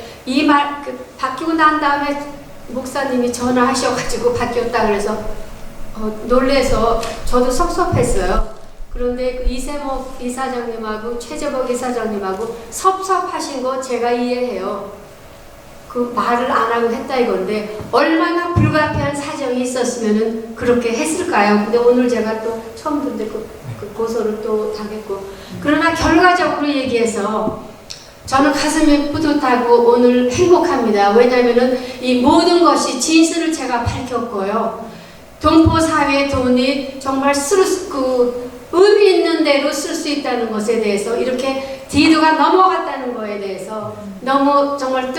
D: 바뀌고 난 다음에 목사님이 전화하셔가지고 바뀌었다 그래서 놀래서 저도 섭섭했어요. 그런데 이세목 이사장님하고 최재복 이사장님하고 섭섭하신 거 제가 이해해요. 그 말을 안 하고 했다 이건데 얼마나 불가피한 사정이 있었으면 그렇게 했을까요? 근데 오늘 제가 또 처음 듣는데 그 고소를 또 당했고 그러나 결과적으로 얘기해서 저는 가슴이 뿌듯하고 오늘 행복합니다. 왜냐하면은 이 모든 것이 진실을 제가 밝혔고요. 동포 사회의 돈이 정말 의미 있는 대로 쓸 수 있다는 것에 대해서 이렇게 디드가 넘어갔다는 것에 대해서 너무 정말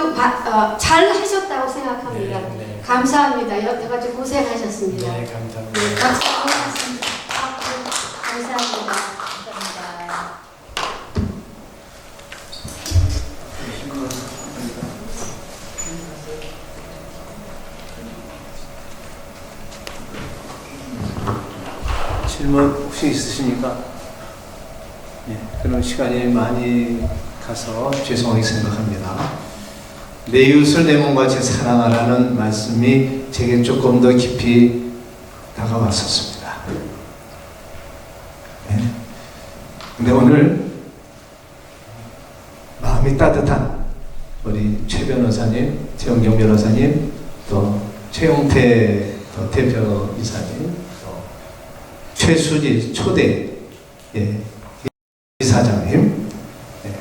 D: 잘 하셨다고 생각합니다. 감사합니다. 여태까지 고생하셨습니다.
E: 네, 감사합니다.
D: 네, 박수 고맙습니다. 감사합니다.
A: 질문 혹시 있으십니까? 예, 그런 시간이 많이 가서 죄송하게 생각합니다. 내 이웃을 내 몸과 같이 사랑하라는 말씀이 제게 조금 더 깊이 다가왔었습니다. 예. 근데 오늘 마음이 따뜻한 우리 최 변호사님, 최영경 변호사님, 또 최용태 대표 이사님, 최수지 초대 이사장님,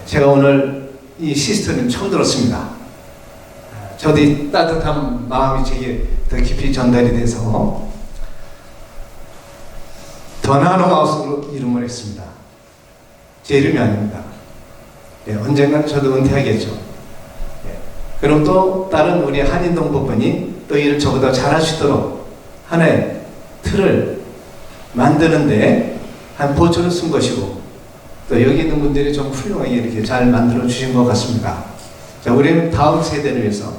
A: 제가 오늘 이 시스템을 처음 들었습니다. 저도 이 따뜻한 마음이 제게 더 깊이 전달이 돼서 더나노 마우스로 이름을 했습니다. 제 이름이 아닙니다. 언젠간 저도 은퇴하겠죠. 그럼 또 다른 우리 한인동포분이 또 일을 저보다 잘할 수 있도록 하나의 틀을 만드는데 한 보초를 쓴 것이고, 또 여기 있는 분들이 좀 훌륭하게 이렇게 잘 만들어 주신 것 같습니다. 자, 우리는 다음 세대를 위해서,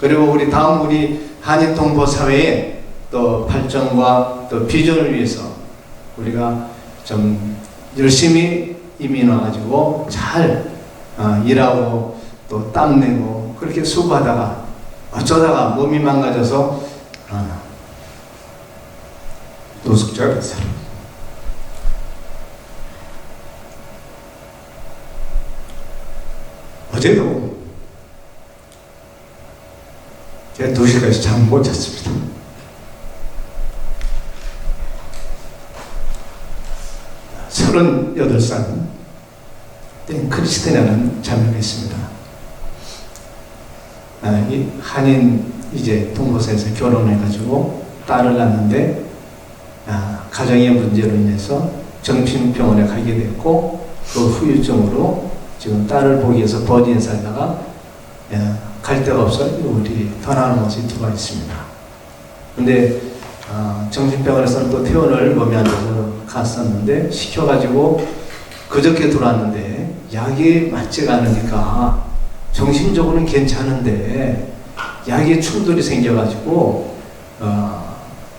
A: 그리고 우리 다음 우리 한인 동포 사회의 또 발전과 또 비전을 위해서 우리가 좀 열심히 이민 와가지고 잘 일하고 또 땀 내고 그렇게 수고하다가 어쩌다가 몸이 망가져서 노숙자가 됐어요. 어제도 제가 2시까지 잠 못 잤습니다. 은 38살 땡 크리스티나는 자매가 있습니다. 이 한인 이제 동거사에서 결혼해가지고 딸을 낳는데 가정의 문제로 인해서 정신병원에 가게 됐고, 그 후유증으로 지금 딸을 보기 위해서 버니에 살다가 갈 데가 없어 우리 더나는 곳에 들어와 있습니다. 근데 정신병원에서는 또 퇴원을 몸이 안 돼서 갔었는데 시켜가지고 그저께 들어왔는데 약이 맞지가 않으니까 정신적으로는 괜찮은데 약에 충돌이 생겨가지고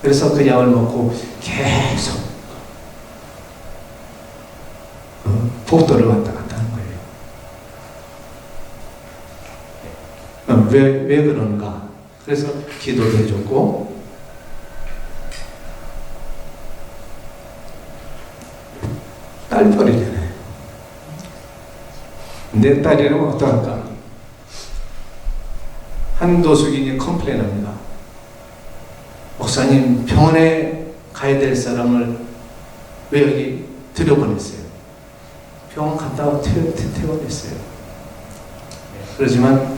A: 그래서 그 약을 먹고 계속 복도를 왔다 갔다 하는 거예요. 왜 그러는가? 그래서 기도도 해줬고, 딸뻘이잖아요. 내 딸이라면 어떡할까? 한 도숙인이 컴플레인합니다. 목사님, 병원에 가야 될 사람을 왜 여기 들여보냈어요? 병원 갔다가 퇴원했어요. 그렇지만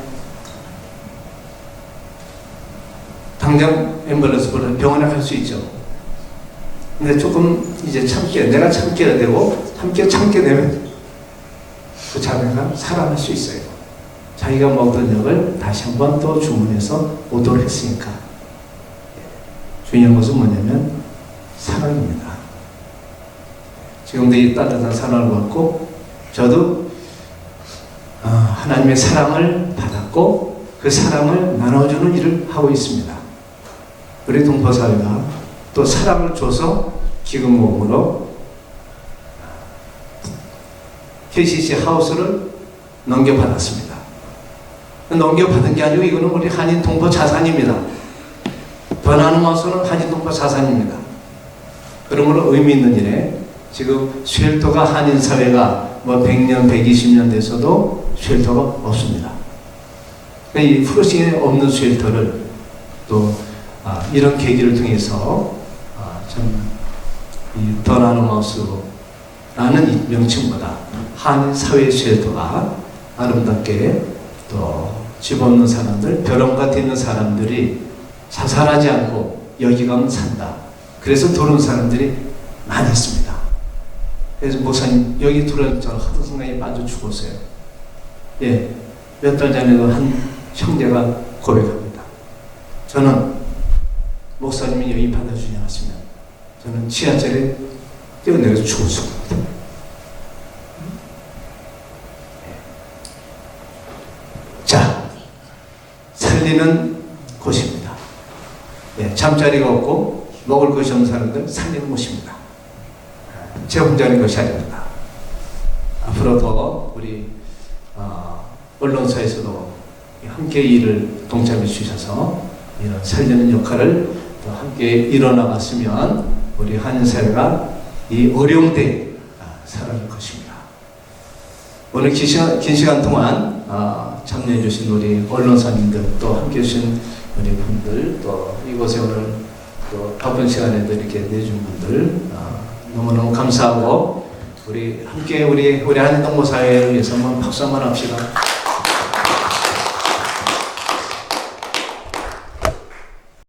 A: 당장 앰뷸런스 불러 병원에 갈 수 있죠. 근데 조금 이제 내가 참게 되고 참게 되면 그 자매가 살아날 수 있어요. 자기가 먹던 약을 다시 한번 또 주문해서 오도록 했으니까. 중요한 것은 뭐냐면 사랑입니다. 지금도 이 따뜻한 사랑을 받고, 저도 하나님의 사랑을 받았고 그 사랑을 나눠주는 일을 하고 있습니다. 우리 동포사회가 또 사랑을 줘서 기금 모금으로 KCC 하우스를 넘겨받았습니다. 넘겨받은 게 아니고 이거는 우리 한인 동포 자산입니다. 변하는 마우스는 한인 동포 자산입니다. 그러므로 의미 있는 일에 지금 쉘터가 한인 사회가 뭐 100년, 120년 돼서도 쉘터가 없습니다. 이 프로싱에 없는 쉘터를 또 이런 계기를 통해서 이 더나노 마우스라는 명칭보다 한인 사회 쉘터가 아름답게 또 집없는 사람들, 벼랑 같은 있는 사람들이 자살하지 않고 여기 가면 산다. 그래서 들어온 사람들이 많이 있습니다. 그래서 목사님 여기 들어온 저 하도 생각이 빠져 죽었어요. 예, 몇 달 전에도 한 형제가 고백합니다. 저는 목사님이 여기 받아주지 않았으면 저는 지하철에 뛰어내려서 죽었을 겁니다. 자, 살리는 곳입니다. 예, 잠자리가 없고 먹을 것이 없는 사람들 살리는 곳입니다. 제 혼자는 것이 아닙니다. 앞으로 더 우리 언론사에서도 함께 일을 동참해 주셔서 이런 살리는 역할을 또 함께 일어나갔으면 우리 한인사회가 이 어려운 때에 살아날 것입니다. 오늘 긴 시간 동안 참여해 주신 우리 언론사님들 또 함께 해주신 우리 분들 또 이곳에 오늘 또 바쁜 시간에도 이렇게 내준 분들 너무너무 감사하고 우리 함께 우리 한인동무 사회를 위해서 한번 박수 한번 합시다.